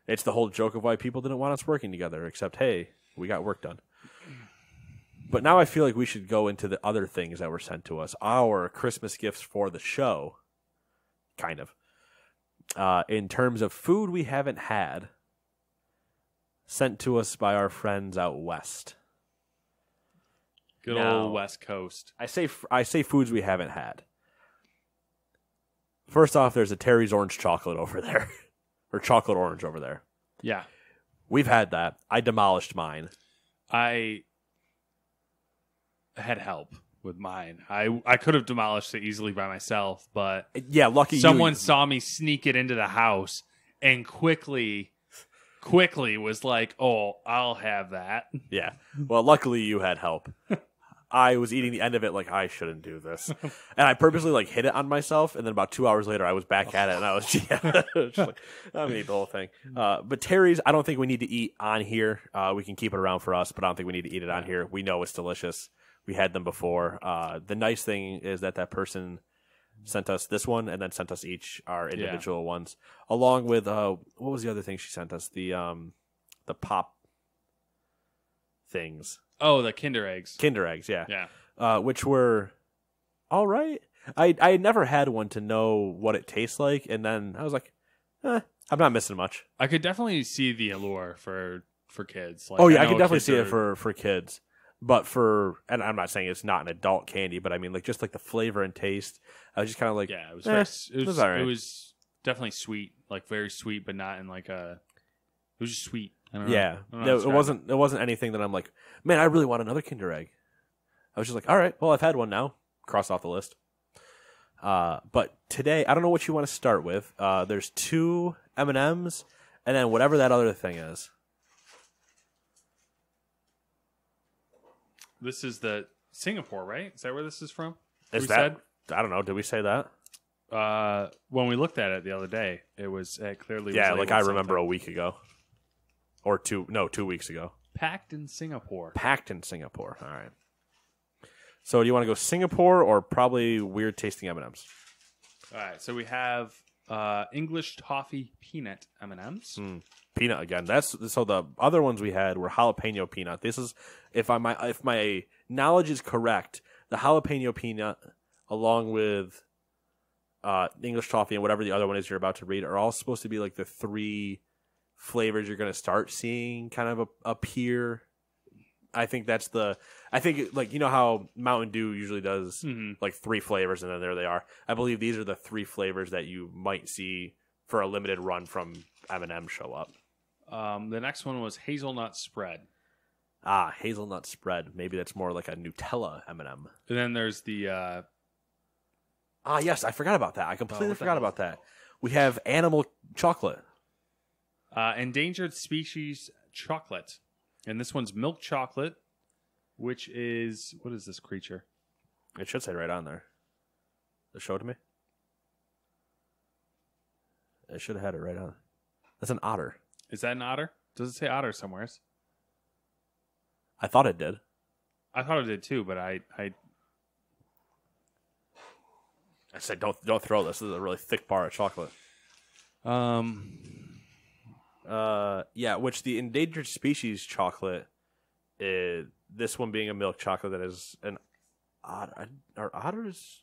It's the whole joke of why people didn't want us working together, except, hey, we got work done. But now I feel like we should go into the other things that were sent to us. Our Christmas gifts for the show, kind of. In terms of food we haven't had, sent to us by our friends out west. Good old West Coast. I say foods we haven't had. First off, there's a Terry's orange chocolate over there. Or chocolate orange over there. Yeah. We've had that. I demolished mine. I had help with mine. I could have demolished it easily by myself, but yeah, lucky someone saw me sneak it into the house and quickly was like, oh, I'll have that. Yeah. Well, luckily you had help. I was eating the end of it like, I shouldn't do this. And I purposely like hit it on myself, and then about 2 hours later I was back at it, and I was just like, I'm going to eat the whole thing. But Terry's, I don't think we need to eat on here. We can keep it around for us, but I don't think we need to eat it on here. We know it's delicious. We had them before. The nice thing is that person sent us this one and then sent us each our individual ones, along with what was the other thing she sent us? The pop things. Oh, the Kinder Eggs. Kinder Eggs, yeah. Yeah. Which were all right. I had never had one to know what it tastes like, and then I was like, I'm not missing much. I could definitely see the allure for kids. Like, oh, yeah, I could definitely see it for kids. But and I'm not saying it's not an adult candy, but I mean, like, just like the flavor and taste, I was just kind of like, yeah, it was all right. It was definitely sweet, like very sweet, but not in like it was just sweet. I don't know. Yeah, it wasn't anything that I'm like, man, I really want another Kinder Egg. I was just like, all right, well, I've had one now. Cross off the list. But today, I don't know what you want to start with. There's 2 M&Ms, and then whatever that other thing is. This is the Singapore, right? Is that where this is from? I don't know. Did we say that? When we looked at it the other day, it clearly Yeah, was like I remember a week ago. Or 2 weeks ago. Packed in Singapore. Packed in Singapore. All right. So do you want to go Singapore or probably weird tasting M&Ms? All right. So we have English toffee peanut M&Ms. Peanut again. So the other ones we had were jalapeno peanut. This is if my knowledge is correct, the jalapeno peanut along with English toffee and whatever the other one is you're about to read are all supposed to be like the 3 flavors you're going to start seeing kind of appear. I think like, you know how Mountain Dew usually does like 3 flavors and then there they are. I believe these are the 3 flavors that you might see for a limited run from M&M show up. The next one was hazelnut spread. Hazelnut spread. Maybe that's more like a Nutella M&M. And then there's the... yes, I forgot about that. I completely forgot about that. We have animal chocolate. Endangered species chocolate. And this one's milk chocolate, which is... What is this creature? It should say right on there. Show it to me. It should have had it right on. That's an otter. Is that an otter? Does it say otter somewhere? I thought it did. I thought it did too, but I said don't throw this. This is a really thick bar of chocolate. Which the endangered species chocolate is this one being a milk chocolate that is an otter. Are otters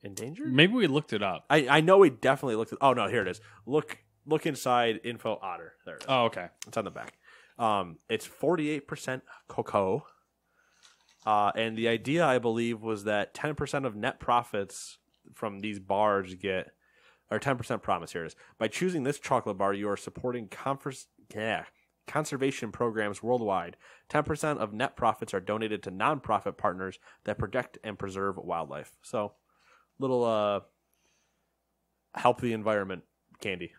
endangered? Maybe we looked it up. I know we definitely looked at. Oh no, here it is. Look inside info otter. There it is. Oh, okay. It's on the back. It's 48% cocoa. And the idea, I believe, was that 10% of net profits from these bars or 10% promise, here it is. By choosing this chocolate bar, you are supporting conservation programs worldwide. 10% of net profits are donated to nonprofit partners that protect and preserve wildlife. So, little help the environment candy.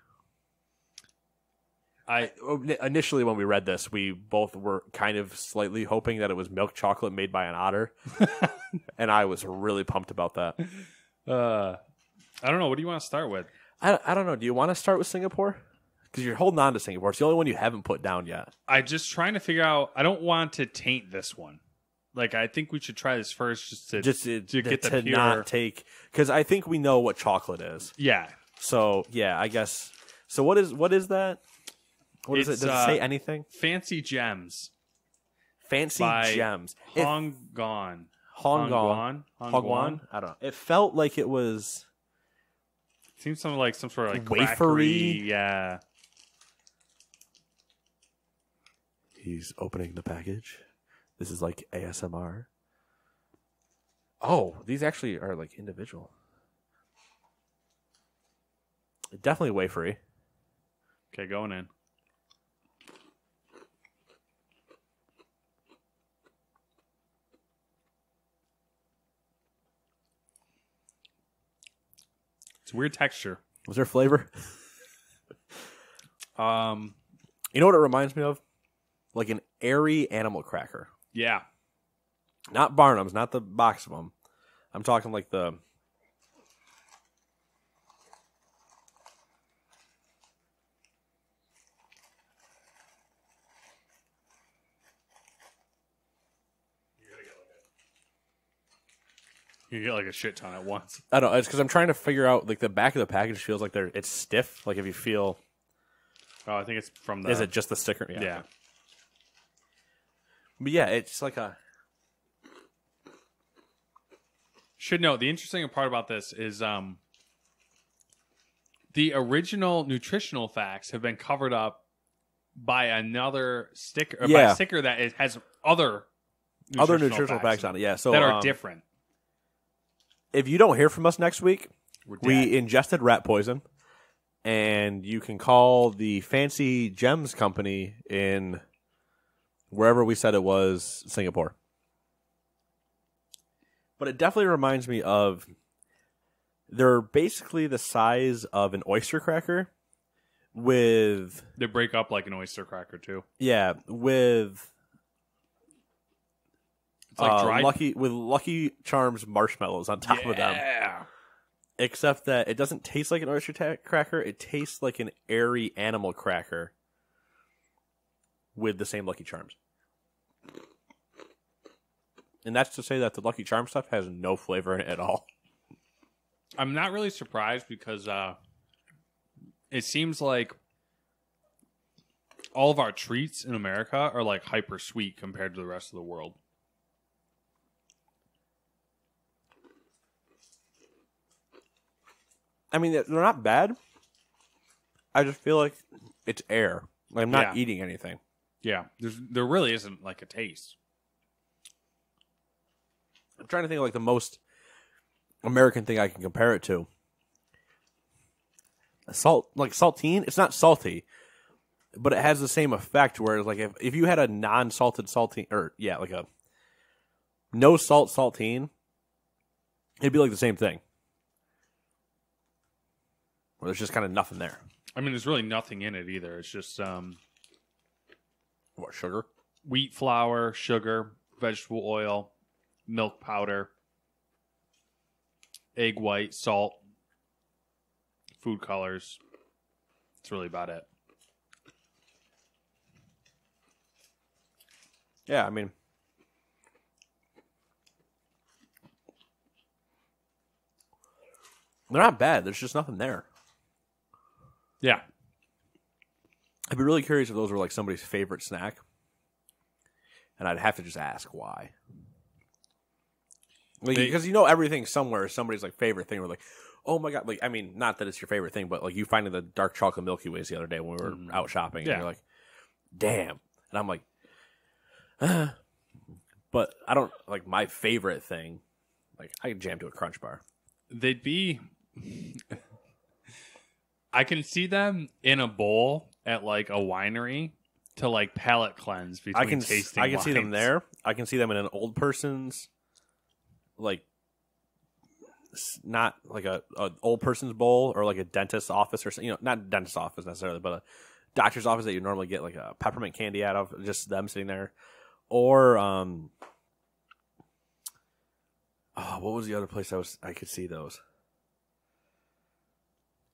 Initially, when we read this, we both were kind of slightly hoping that it was milk chocolate made by an otter, and I was really pumped about that. I don't know. What do you want to start with? I don't know. Do you want to start with Singapore? Because you're holding on to Singapore. It's the only one you haven't put down yet. I'm just trying to figure out. I don't want to taint this one. Like, I think we should try this first to get the pure... not take... Because I think we know what chocolate is. Yeah. So, yeah, I guess... So what is that? What is it? Does it say anything? Fancy Gems. Fancy Gems. Hong Gong. I don't know. It felt like it was... It seems something like some sort of like wafery. Yeah. He's opening the package. This is like ASMR. Oh, these actually are like individual. Definitely wafery. Okay, going in. It's a weird texture. Was there flavor? You know what it reminds me of? Like an airy animal cracker. Yeah. Not Barnum's, not the box of them. I'm talking like the... You get like a shit ton at once. I don't know. It's because I'm trying to figure out, like, the back of the package feels like it's stiff. Like, if you feel... Oh, I think it's from the... Is it just the sticker? Yeah. But yeah, it's like a... Should note, the interesting part about this is the original nutritional facts have been covered up by another sticker, by a sticker that has other nutritional facts on it. Yeah, so that are different. If you don't hear from us next week, we ingested rat poison, and you can call the Fancy Gems company in wherever we said it was, Singapore. But it definitely reminds me of, they're basically the size of an oyster cracker with... They break up like an oyster cracker too. Yeah, with It's like dry. Lucky Charms marshmallows on top of them. Yeah. Except that it doesn't taste like an oyster cracker. It tastes like an airy animal cracker with the same Lucky Charms. And that's to say that the Lucky Charms stuff has no flavor in it at all. I'm not really surprised because it seems like all of our treats in America are like hyper sweet compared to the rest of the world. I mean, they're not bad. I just feel like it's air. Like I'm not eating anything. Yeah, there really isn't like a taste. I'm trying to think of like the most American thing I can compare it to. Saltine. It's not salty, but it has the same effect. Whereas, like if you had a non-salted saltine, or like a no salt saltine, it'd be like the same thing. Where there's just kind of nothing there. I mean, there's really nothing in it either. It's just what, sugar, wheat flour, sugar, vegetable oil, milk powder, egg white, salt, food colors. That's really about it. Yeah, I mean, they're not bad. There's just nothing there. Yeah. I'd be really curious if those were like somebody's favorite snack. And I'd have to just ask why. Like, because everything somewhere is somebody's like favorite thing. We're like, oh my God. Like, I mean, not that it's your favorite thing, but like you finding the dark chocolate Milky Ways the other day when we were out shopping. And you're like, damn. And I'm like, but I don't like my favorite thing. Like, I can jam to a Crunch Bar. They'd be. I can see them in a bowl at like a winery to like palate cleanse between tasting. I can see them there. I can see them in an old person's, like, not like a old person's bowl or like a dentist's office or something. Not dentist's office necessarily, but a doctor's office that you normally get like a peppermint candy out of. Just them sitting there, or what was the other place I could see those?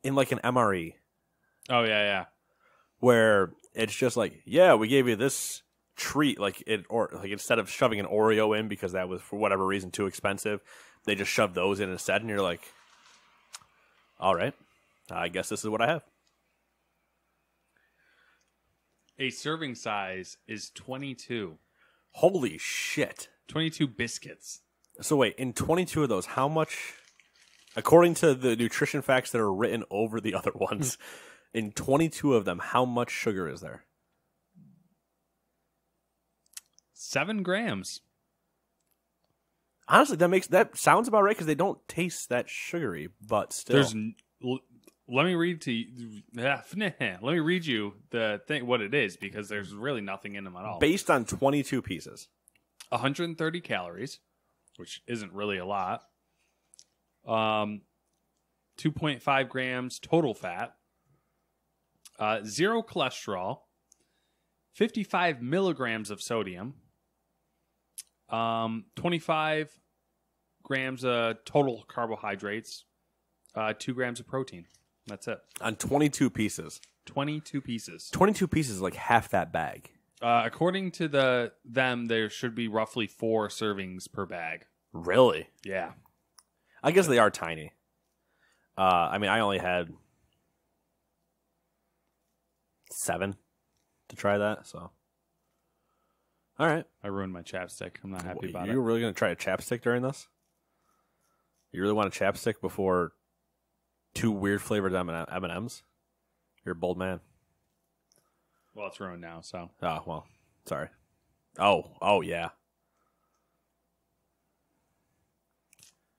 In like an MRE. Oh, yeah. Where it's just like, yeah, we gave you this treat, or instead of shoving an Oreo in because that was for whatever reason too expensive, they just shoved those in instead, and you're like, all right, I guess this is what I have. A serving size is 22. Holy shit. 22 biscuits. So wait, in 22 of those, how much, according to the nutrition facts that are written over the other ones, in 22 of them, how much sugar is there? 7 grams. Honestly, that sounds about right because they don't taste that sugary, but still. Let me read to you. Let me read you the thing, what it is, because there's really nothing in them at all. Based on 22 pieces, 130 calories, which isn't really a lot. 2.5 grams total fat. 0 cholesterol. 55 milligrams of sodium. 25 grams of total carbohydrates. 2 grams of protein. That's it. On 22 pieces. 22 pieces. 22 pieces is like half that bag. According to them, there should be roughly 4 servings per bag. Really? Yeah. I guess they are tiny. I mean, I only had 7 to try that, so. All right. I ruined my chapstick. I'm not happy about it. You really going to try a chapstick during this? You really want a chapstick before 2 weird flavored M&Ms? You're a bold man. Well, it's ruined now, so. Oh, well, sorry. Oh, yeah.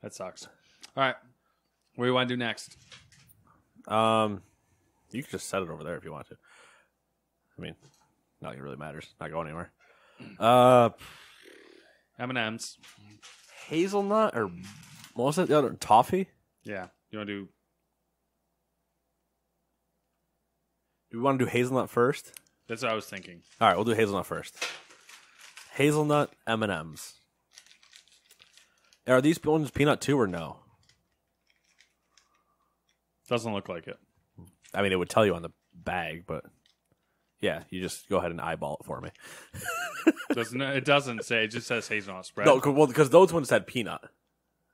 That sucks. All right. What do you want to do next? You can just set it over there if you want to. I mean, not like it really matters. Not going anywhere. M&M's. Hazelnut or what was it? The other toffee? Yeah. You want to do? Do we want to do hazelnut first? That's what I was thinking. All right, we'll do hazelnut first. Hazelnut M&Ms. Are these ones peanut too or no? Doesn't look like it. I mean, it would tell you on the bag, but yeah, you just go ahead and eyeball it for me. It doesn't say. It just says hazelnut spread. No, well, because those ones said peanut.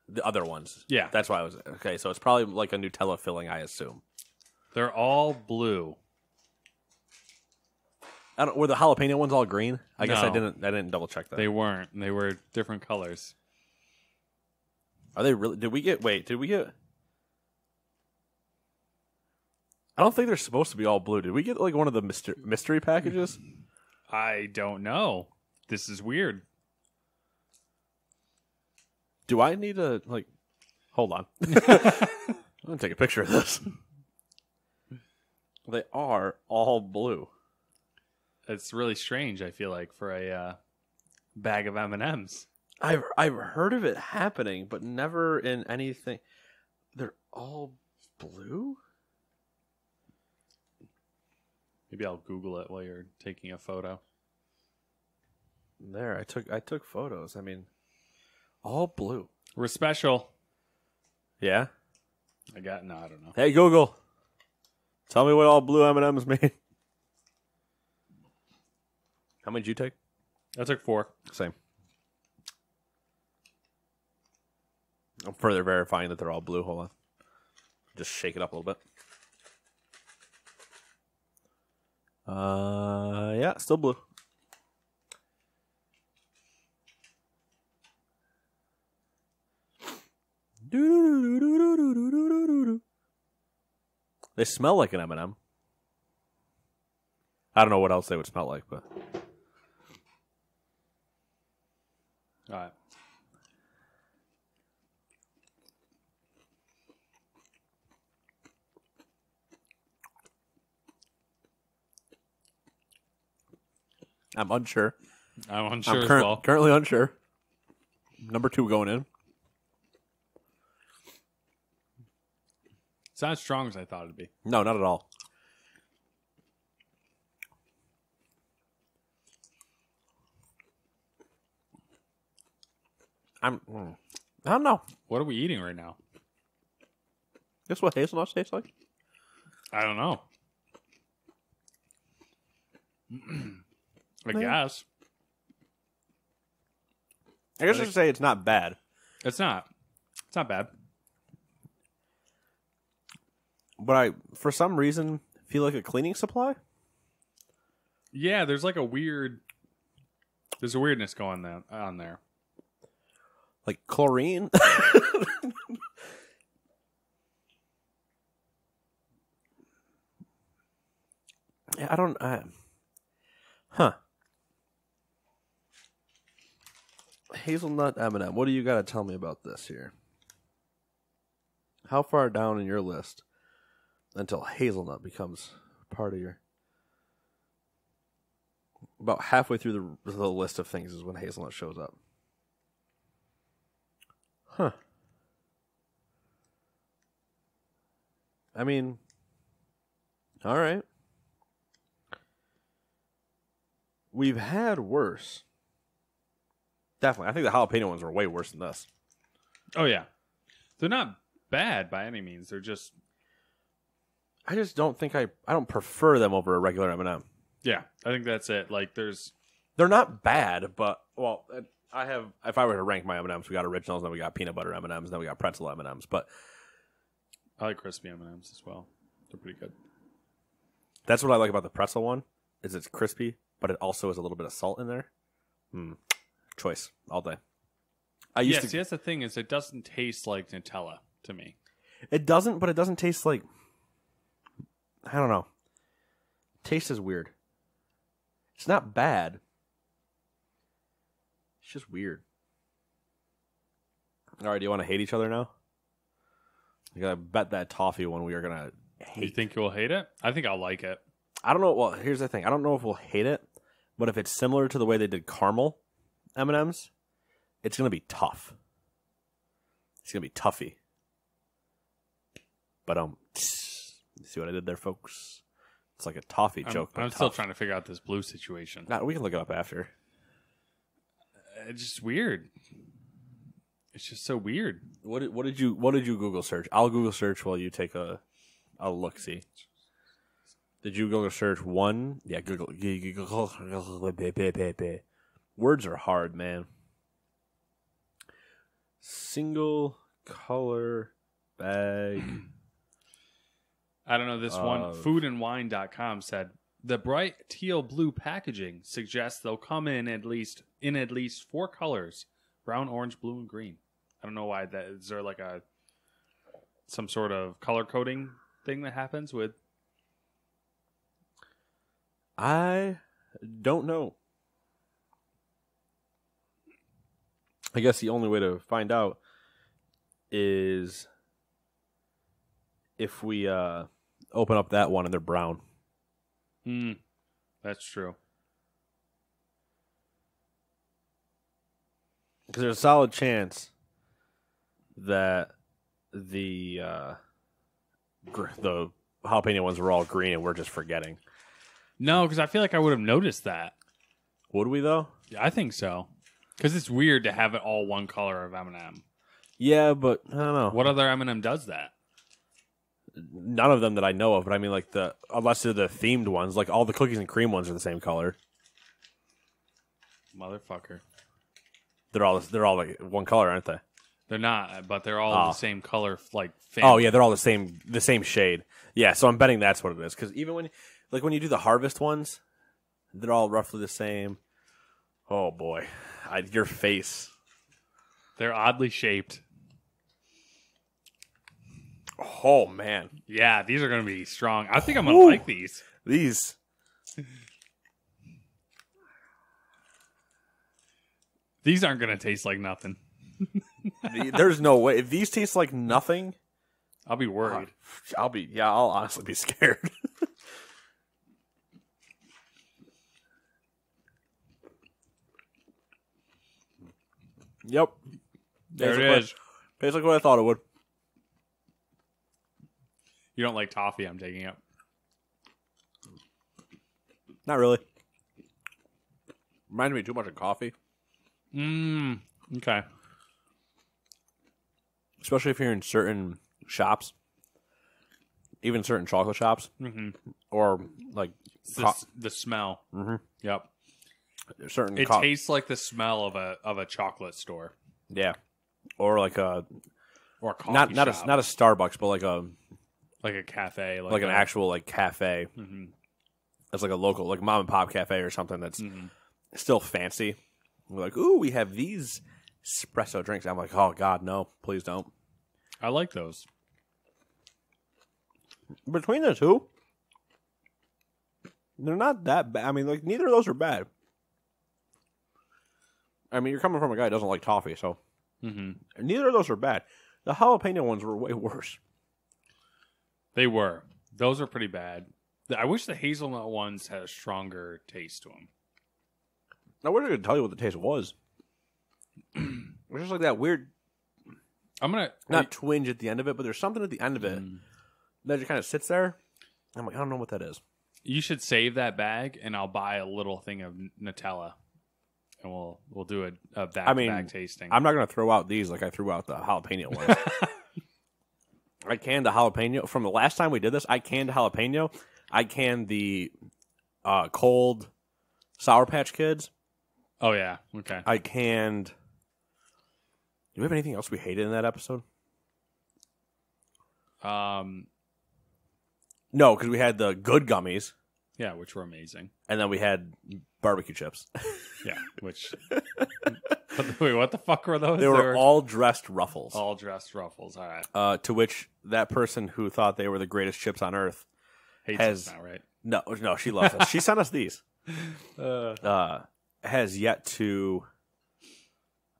The other ones. Yeah. That's why I was... Okay, so it's probably like a Nutella filling, I assume. They're all blue. Were the jalapeno ones all green? I guess I No. didn't double check that. They weren't. They were different colors. Are they really... Did we get... I don't think they're supposed to be all blue. Did we get like one of the mystery packages? I don't know. This is weird. Do I need to like... Hold on. I'm going to take a picture of this. They are all blue. It's really strange, I feel like, for a bag of M&Ms. I've heard of it happening, but never in anything. They're all blue? Maybe I'll Google it while you're taking a photo. There, I took photos. I mean, all blue. We're special. Yeah? I don't know. Hey, Google. Tell me what all blue M&Ms mean. How many did you take? I took 4. Same. I'm further verifying that they're all blue. Hold on. Just shake it up a little bit. Yeah, still blue. They smell like an M&M. I don't know what else they would smell like, but All right. I'm unsure. I'm unsure as well. Currently unsure. Number 2 going in. It's not as strong as I thought it'd be. No, not at all. I don't know. What are we eating right now? Guess what hazelnuts taste like? I don't know. I guess. I guess I should say it's not bad. It's not. It's not bad. But I, for some reason, feel like a cleaning supply. Yeah, there's like a weird... There's a weirdness going on there. Like chlorine? Yeah, I don't... huh. Hazelnut M&M. What do you got to tell me about this here? How far down in your list until hazelnut becomes part of your... About halfway through the list of things is when hazelnut shows up. Huh. I mean, all right. We've had worse. Definitely. I think the jalapeno ones were way worse than this. Oh, yeah. They're not bad by any means. They're just... I just don't think I don't prefer them over a regular M&M. Yeah, I think that's it. Like, They're not bad, but, well, I have... If I were to rank my M&Ms, we got originals, then we got peanut butter M&Ms, then we got pretzel M&Ms, but... I like crispy M&Ms as well. They're pretty good. That's what I like about the pretzel one, is it's crispy, but it also has a little bit of salt in there. Choice all day. See, that's the thing, is it doesn't taste like Nutella to me. It doesn't, but it doesn't taste like... I don't know. Taste is weird. It's not bad. It's just weird. All right, do you want to hate each other now? I gotta bet that toffee one we are gonna hate. You think you'll hate it? I think I'll like it. I don't know. Well, here's the thing. I don't know if we'll hate it, but if it's similar to the way they did caramel M&Ms, it's gonna be tough. It's gonna be toughy. But see what I did there, folks? It's like a toffee joke. I'm still trying to figure out this blue situation. Nah, we can look it up after. It's just weird. It's just so weird. What did you Google search? I'll Google search while you take a look. See. Did you Google search one? Yeah, Google. Words are hard, man. Single color bag. I don't know. This one, foodandwine.com said the bright teal blue packaging suggests they'll come in at least 4 colors: brown, orange, blue, and green. I don't know why that is. There like some sort of color coding thing that happens with? I don't know. I guess the only way to find out is if we open up that one and they're brown. That's true. Because there's a solid chance that the jalapeno ones were all green and we're just forgetting. No, because I feel like I would have noticed that. Would we, though? Yeah, I think so. Because it's weird to have it all one color of M&M. Yeah, but I don't know. What other M&M does that? None of them that I know of, but I mean, like unless they're the themed ones, like all the cookies and cream ones are the same color. Motherfucker. They're all like one color, aren't they? They're not, but they're all the same color, like family. Oh yeah, they're all the same shade. Yeah, so I'm betting that's what it is. Because even when you do the harvest ones, they're all roughly the same. Oh boy, your face. They're oddly shaped. Oh man, yeah, these are going to be strong. I think I'm going to like these. These aren't going to taste like nothing. There's no way. If these taste like nothing, I'll be worried. I'll honestly be scared. Yep. There it is. Tastes like what I thought it would. You don't like toffee, I'm taking it. Not really. Reminds me too much of coffee. Okay. Especially if you're in certain shops. Even certain chocolate shops. Mm-hmm. Or like... the smell. Mm-hmm. Yep. Certain it tastes like the smell of a chocolate store. Yeah. Or like a... Or a coffee shop. Not a Starbucks, but like a cafe. Like an actual like cafe. Mm-hmm. That's like a local, like mom and pop cafe or something that's still fancy. We're like, ooh, we have these espresso drinks. I'm like, oh God, no, please don't. I like those. Between the two, they're not that bad. I mean, like neither of those are bad. I mean, you're coming from a guy who doesn't like toffee, so neither of those are bad. The jalapeno ones were way worse. They were. Those are pretty bad. I wish the hazelnut ones had a stronger taste to them. I wish I could tell you what the taste was. It was just like that weird... Not twinge at the end of it, but there's something at the end of it that just kind of sits there. I'm like, I don't know what that is. You should save that bag, and I'll buy a little thing of Nutella, and we'll do a back-to-back tasting. I'm not going to throw out these like I threw out the jalapeno ones. I canned the jalapeno. From the last time we did this, I canned jalapeno. I canned the cold Sour Patch Kids. Oh, yeah. Okay. I canned... Do we have anything else we hated in that episode? No, because we had the good gummies. Yeah, which were amazing. And then we had barbecue chips. Yeah, which... Wait, what the fuck were those? They were all dressed Ruffles. All dressed Ruffles, all right. To which that person who thought they were the greatest chips on earth hates us now, right? No, she loves us. She sent us these. Has yet to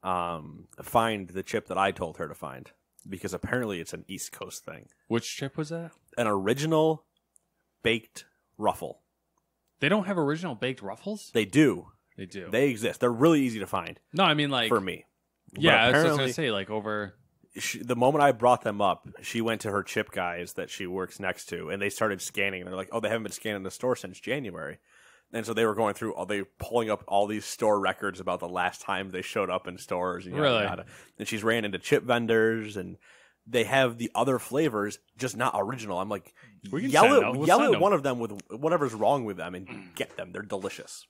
find the chip that I told her to find, because apparently it's an East Coast thing. Which chip was that? An original baked Ruffle. They don't have original baked Ruffles? They do. They do. They exist. They're really easy to find. No, I mean like... For me. Yeah, I was just going to say, like over... The moment I brought them up, she went to her chip guys that she works next to, and they started scanning. And they're like, oh, they haven't been scanning the store since January. And so they were going through pulling up all these store records about the last time they showed up in stores. And yada, yada. And she's ran into chip vendors, and they have the other flavors, just not original. I'm like, yell at one of them with whatever's wrong with them and get them. They're delicious.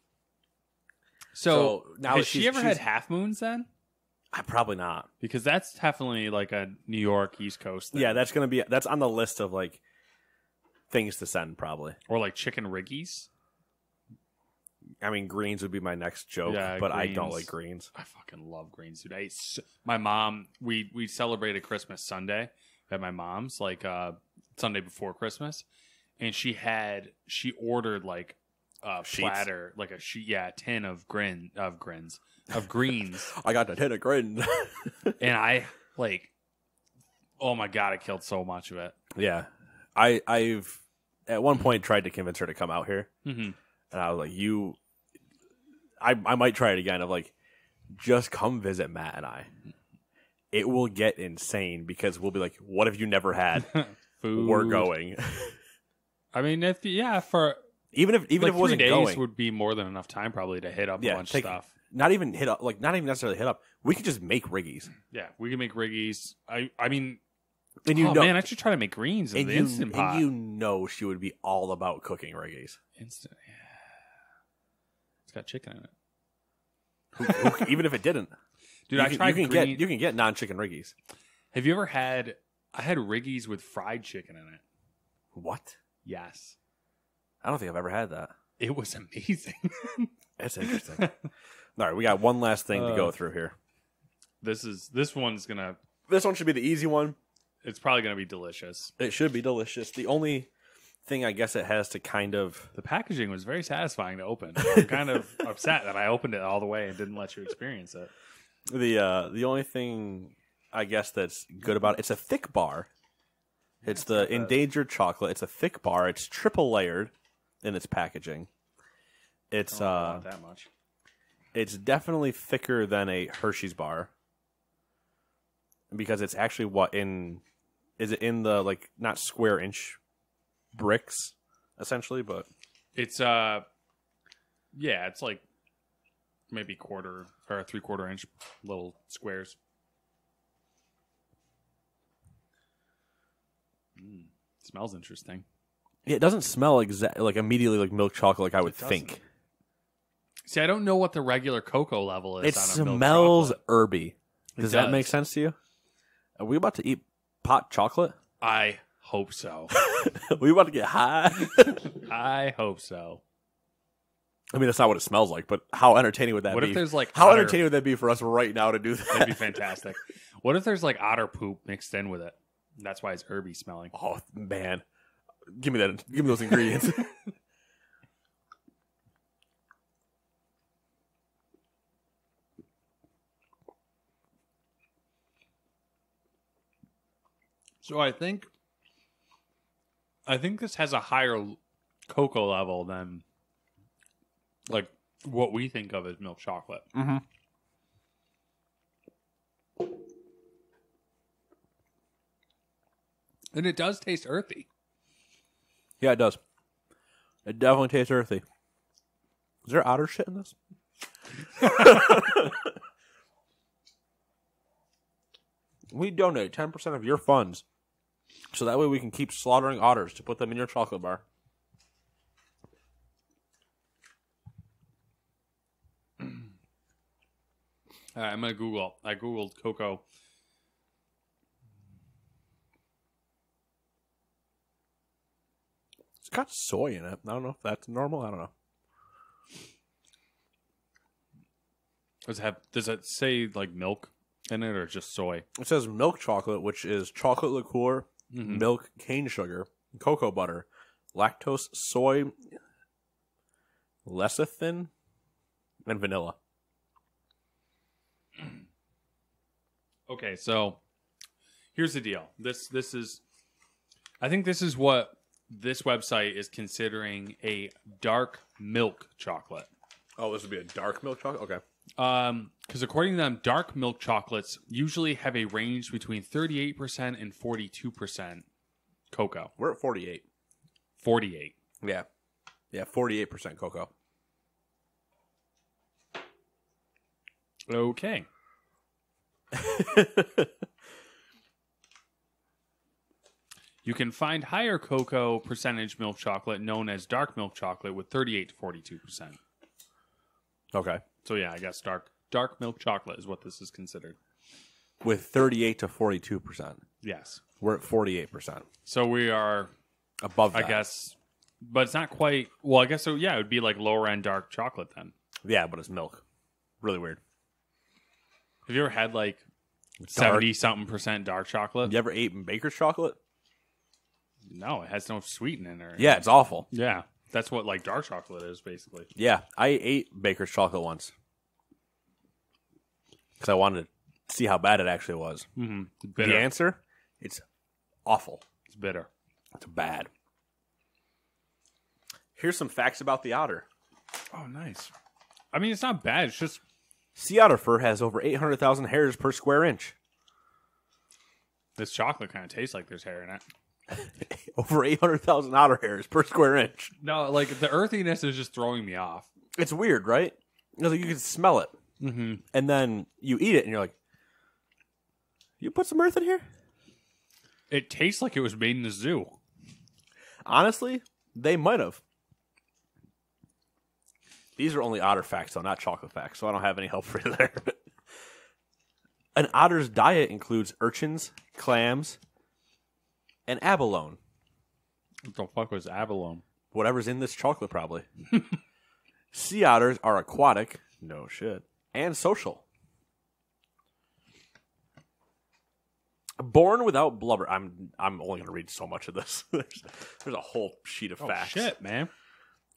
So now has she ever had Half Moons then? Probably not. Because that's definitely like a New York, East Coast thing. Yeah, that's on the list of like things to send probably. Or like chicken riggies. I mean, greens would be my next joke, but greens. I don't like greens. I fucking love greens, dude. My mom, we celebrated Christmas Sunday at my mom's, like Sunday before Christmas, and she ordered like a platter, like a tin of greens. I got the tin of greens, and I like, oh my god, I killed so much of it. Yeah, I've at one point tried to convince her to come out here, and I was like, I might try it again. Of like, just come visit Matt and I. It will get insane because we'll be like, what have you never had? Food. We're going. I mean, even if it wasn't 3 days going, would be more than enough time probably to hit up a bunch of stuff. Not even necessarily hit up. We could just make riggies. Yeah, we can make riggies. I mean, man, I should try to make greens in the Instant Pot. And she would be all about cooking riggies. Instant, yeah. It's got chicken in it. Even if it didn't, dude, you can get non-chicken riggies. Have you ever had? I had riggies with fried chicken in it. What? Yes. I don't think I've ever had that. It was amazing. That's interesting. All right, we got one last thing to go through here. This one should be the easy one. It's probably gonna be delicious. It should be delicious. The only thing I guess it has to kind of... The packaging was very satisfying to open. I'm kind of upset that I opened it all the way and didn't let you experience it. The only thing I guess that's good about it's a thick bar. It's the endangered chocolate. It's a thick bar. It's triple layered in its packaging. It's not that much. It's definitely thicker than a Hershey's bar because it's actually is it in the like not square inch bricks essentially, but it's it's like maybe quarter or 3/4 inch little squares. Smells interesting. Yeah, it doesn't smell like immediately like milk chocolate like I would think. See, I don't know what the regular cocoa level is. It on a smells milk chocolate. herby. Does that make sense to you? Are we about to eat pot chocolate? I hope so. Are we about to get high? I hope so. I mean, that's not what it smells like, but how entertaining would that be? What if there's like how entertaining would that be for us right now to do that? That'd be fantastic. What if there's like otter poop mixed in with it? That's why it's herby smelling. Oh man, give me that. Give me those ingredients. So I think this has a higher cocoa level than like what we think of as milk chocolate. Mm-hmm. And it does taste earthy. Yeah, it does. It definitely tastes earthy. Is there otter shit in this? We donate 10% of your funds so that way we can keep slaughtering otters to put them in your chocolate bar. All right, I'm going to Google. I Googled cocoa. It's got soy in it. I don't know if that's normal. I don't know. Does it say like milk in it or just soy? It says milk chocolate, which is chocolate liqueur, milk, cane sugar, cocoa butter, lactose, soy, lecithin, and vanilla. Okay, so here's the deal. This is, I think this is what this website is considering a dark milk chocolate. Oh, this would be a dark milk chocolate? Okay. Because according to them, dark milk chocolates usually have a range between 38% and 42% cocoa. We're at 48. 48. Yeah. Yeah, 48% cocoa. Okay. You can find higher cocoa percentage milk chocolate known as dark milk chocolate with 38 to 42%. Okay. So yeah, I guess dark milk chocolate is what this is considered. With 38 to 42%. Yes. We're at 48%. So we are above that. I guess, but it's not quite. Well, I guess so. Yeah, it would be like lower end dark chocolate then. Yeah, but it's milk. Really weird. Have you ever had like 70-something% dark chocolate? You ever ate baker's chocolate? No, it has no sweetening in it. Yeah, it's awful. Yeah, that's what like dark chocolate is basically. Yeah, I ate baker's chocolate once because I wanted to see how bad it actually was. Mm-hmm. The answer, it's awful. It's bitter. It's bad. Here's some facts about the otter. Oh, nice. I mean, it's not bad. It's just sea otter fur has over 800,000 hairs per square inch. this chocolate kind of tastes like there's hair in it. Over 800,000 otter hairs per square inch. No, like the earthiness is just throwing me off. It's weird, right? Because you can smell it. Mm-hmm. And then you eat it and you're like, you put some earth in here? It tastes like it was made in a zoo. Honestly, they might have. These are only otter facts, though, not chocolate facts, so I don't have any help for you there. An otter's diet includes urchins, clams, and abalone. What the fuck was abalone? Whatever's in this chocolate, probably. Sea otters are aquatic, no shit, and social. Born without blubber. I'm only going to read so much of this. There's a whole sheet of facts. Shit, man.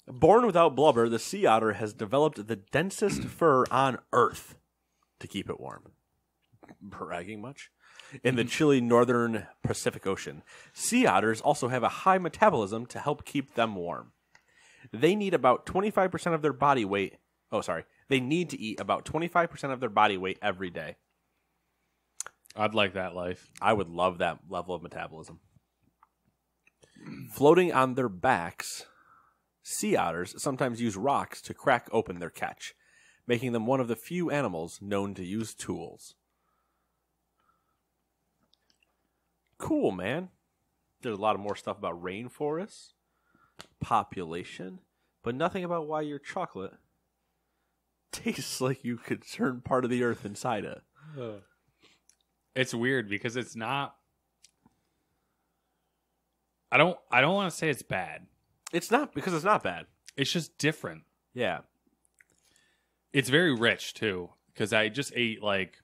Born without blubber, the sea otter has developed the densest fur on Earth to keep it warm. Bragging much? In the chilly northern Pacific Ocean. Sea otters also have a high metabolism to help keep them warm. They need about 25% of their body weight. They need to eat about 25% of their body weight every day. I'd like that life. I would love that level of metabolism. Floating on their backs, sea otters sometimes use rocks to crack open their catch, making them one of the few animals known to use tools. Cool, man. There's a lot of more stuff about rainforests, population, but nothing about why your chocolate tastes like you could turn part of the earth inside it. It's weird because it's not. I don't want to say it's bad. It's not, because it's not bad. It's just different. Yeah. It's very rich too, because I just ate like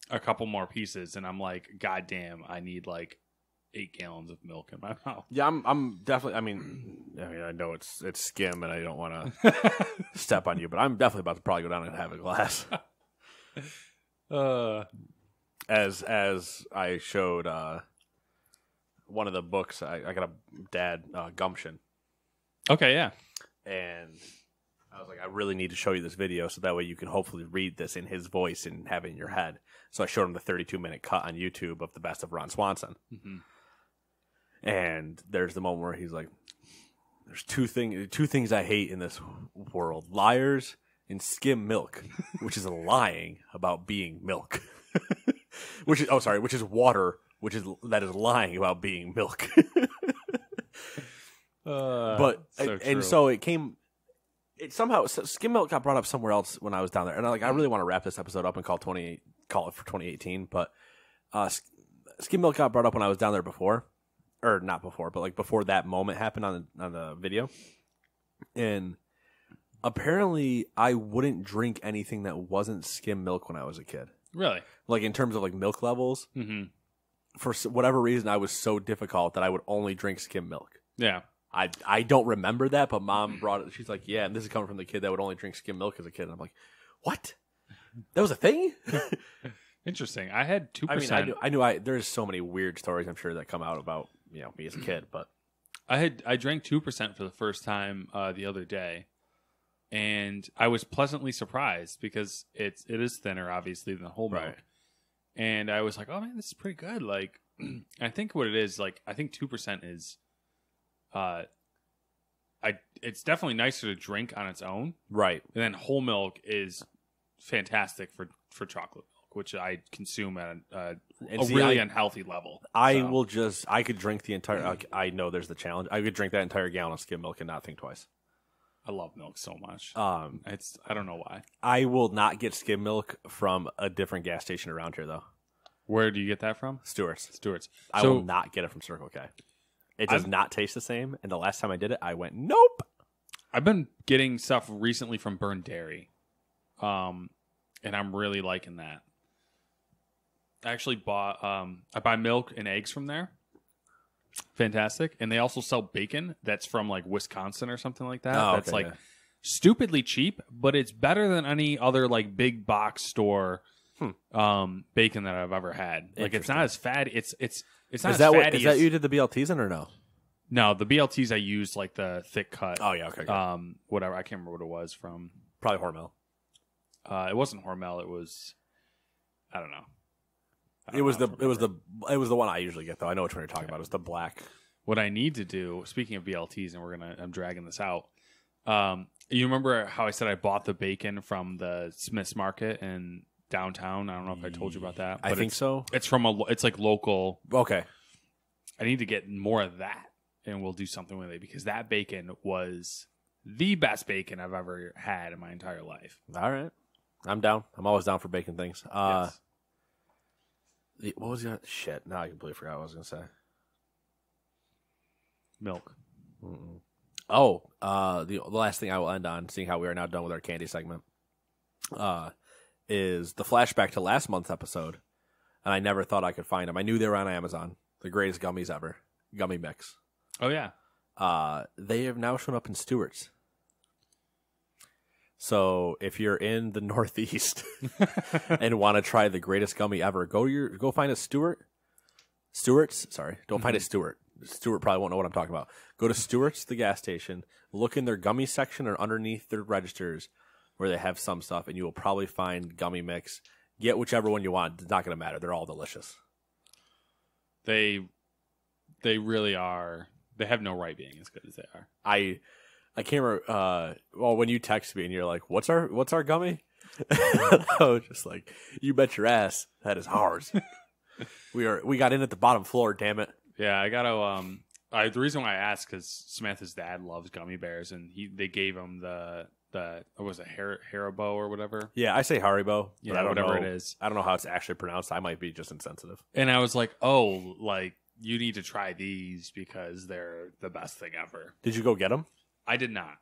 a couple more pieces, and I'm like, God damn, I need like 8 gallons of milk in my mouth. Yeah, I'm definitely. I mean, I know it's skim, and I don't want to step on you, but I'm definitely about to probably go down and have a glass. As I showed one of the books, I got a dad Gumption. Okay, yeah. And I was like, I really need to show you this video so that way you can hopefully read this in his voice and have it in your head. So I showed him the 32-minute cut on YouTube of the best of Ron Swanson. Mm-hmm. And there's the moment where he's like, there's two things I hate in this world. Liars and skim milk, which is lying about being milk. which is water, that is lying about being milk. So it came. It somehow skim milk got brought up somewhere else when I was down there, and I really want to wrap this episode up and call it for 2018. But skim milk got brought up when I was down there before, or not before, but like before that moment happened on the video, and apparently I wouldn't drink anything that wasn't skim milk when I was a kid. Really? Like in terms of like milk levels, for whatever reason, I was so difficult that I would only drink skim milk. Yeah. I don't remember that, but Mom brought it. She's like, yeah, and this is coming from the kid that would only drink skim milk as a kid. And I'm like, what? That was a thing? Interesting. I had 2%. I knew there's so many weird stories I'm sure that come out about, me as a kid, but I drank 2% for the first time the other day, and I was pleasantly surprised because it is thinner obviously than whole milk. Right. And I was like, oh man, this is pretty good. Like I think what it is, like I think 2% is it's definitely nicer to drink on its own. Right. And then whole milk is fantastic for chocolate milk, which I consume at a see, really unhealthy level. I could drink the entire. I know there's the challenge. I could drink that entire gallon of skim milk and not think twice. I love milk so much. I don't know why. I will not get skim milk from a different gas station around here, though. Where do you get that from? Stewart's. I will not get it from Circle K. It does not taste the same. And the last time I did it, I went, nope. I've been getting stuff recently from Burn Dairy, and I'm really liking that. I actually bought. I buy milk and eggs from there. Fantastic. And they also sell bacon that's from like Wisconsin or something like that. That's like stupidly cheap, but it's better than any other like big box store bacon that I've ever had. Like it's not as fatty. It's not as fatty. Is that you did the BLTs in or no? No, the BLTs I used like the thick cut. Oh yeah, okay. Whatever. I can't remember what it was from. Probably Hormel. It wasn't Hormel. It was I don't know. It was the one I usually get though. I know which one you're talking about. It's the black. What I need to do, speaking of BLTs, and I'm dragging this out. You remember how I said I bought the bacon from the Smith's Market in downtown? I don't know if I told you about that. I think so. It's from it's like local. Okay. I need to get more of that, and we'll do something with it because that bacon was the best bacon I've ever had in my entire life. All right, I'm down. I'm always down for bacon things. Yes. What was the shit? Now I completely forgot what I was gonna say. Milk. Mm-mm. Oh, the last thing I will end on, seeing how we are now done with our candy segment, is the flashback to last month's episode, and I never thought I could find them. I knew they were on Amazon. The greatest gummies ever, gummy mix. Oh yeah. They have now shown up in Stewart's. So if you're in the Northeast and want to try the greatest gummy ever, go find a Stewart's. Sorry, don't find a Stewart. Stewart probably won't know what I'm talking about. Go to Stewart's, the gas station. Look in their gummy section or underneath their registers where they have some stuff, and you will probably find gummy mix. Get whichever one you want. It's not going to matter. They're all delicious. They really are. They have no right being as good as they are. I can't remember. Well, when you text me and you're like, "What's our gummy?" I was just like, "You bet your ass that is ours." We got in at the bottom floor. Damn it! Yeah, I gotta. The reason why I asked because Samantha's dad loves gummy bears, and they gave him the what was it, Haribo or whatever. Yeah, I say Haribo. Yeah, but I don't whatever know, it is. I don't know how it's actually pronounced. I might be just insensitive. And I was like, oh, like you need to try these because they're the best thing ever. Did you go get them? I did not.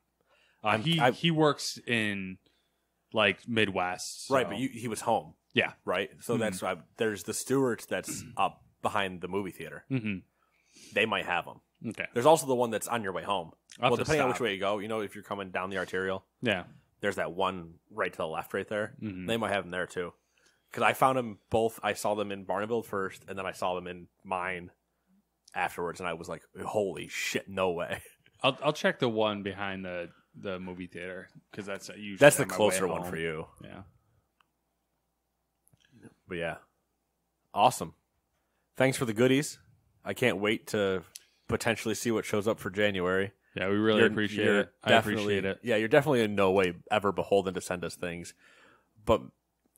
He works in like Midwest, so. Right? But he was home. Yeah, right. So that's why there's the Stewart's that's up behind the movie theater. Mm-hmm. They might have them. Okay. There's also the one that's on your way home. Well, depending on which way you go, if you're coming down the arterial, yeah, there's that one right to the left right there. Mm-hmm. They might have them there too. Because I found them both. I saw them in Barneville first, and then I saw them in mine afterwards, and I was like, "Holy shit, no way!" I'll check the one behind the movie theater because that's usually the closer one for you. Yeah. But yeah, awesome. Thanks for the goodies. I can't wait to potentially see what shows up for January. Yeah, we really appreciate it. I appreciate it. Yeah, you're definitely in no way ever beholden to send us things, but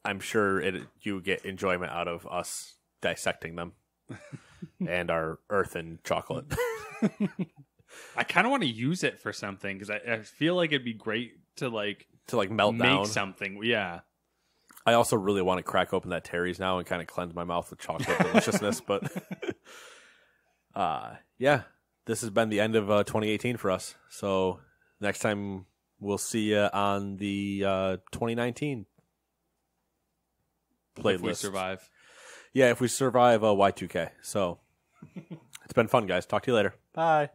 I'm sure you get enjoyment out of us dissecting them and our earthen chocolate. I kind of want to use it for something because I feel like it'd be great to melt down. Make something. Yeah. I also really want to crack open that Terry's now and kind of cleanse my mouth with chocolate deliciousness. But yeah, this has been the end of 2018 for us. So next time we'll see you on the 2019 playlist. If we survive. Yeah, if we survive Y2K. So it's been fun, guys. Talk to you later. Bye.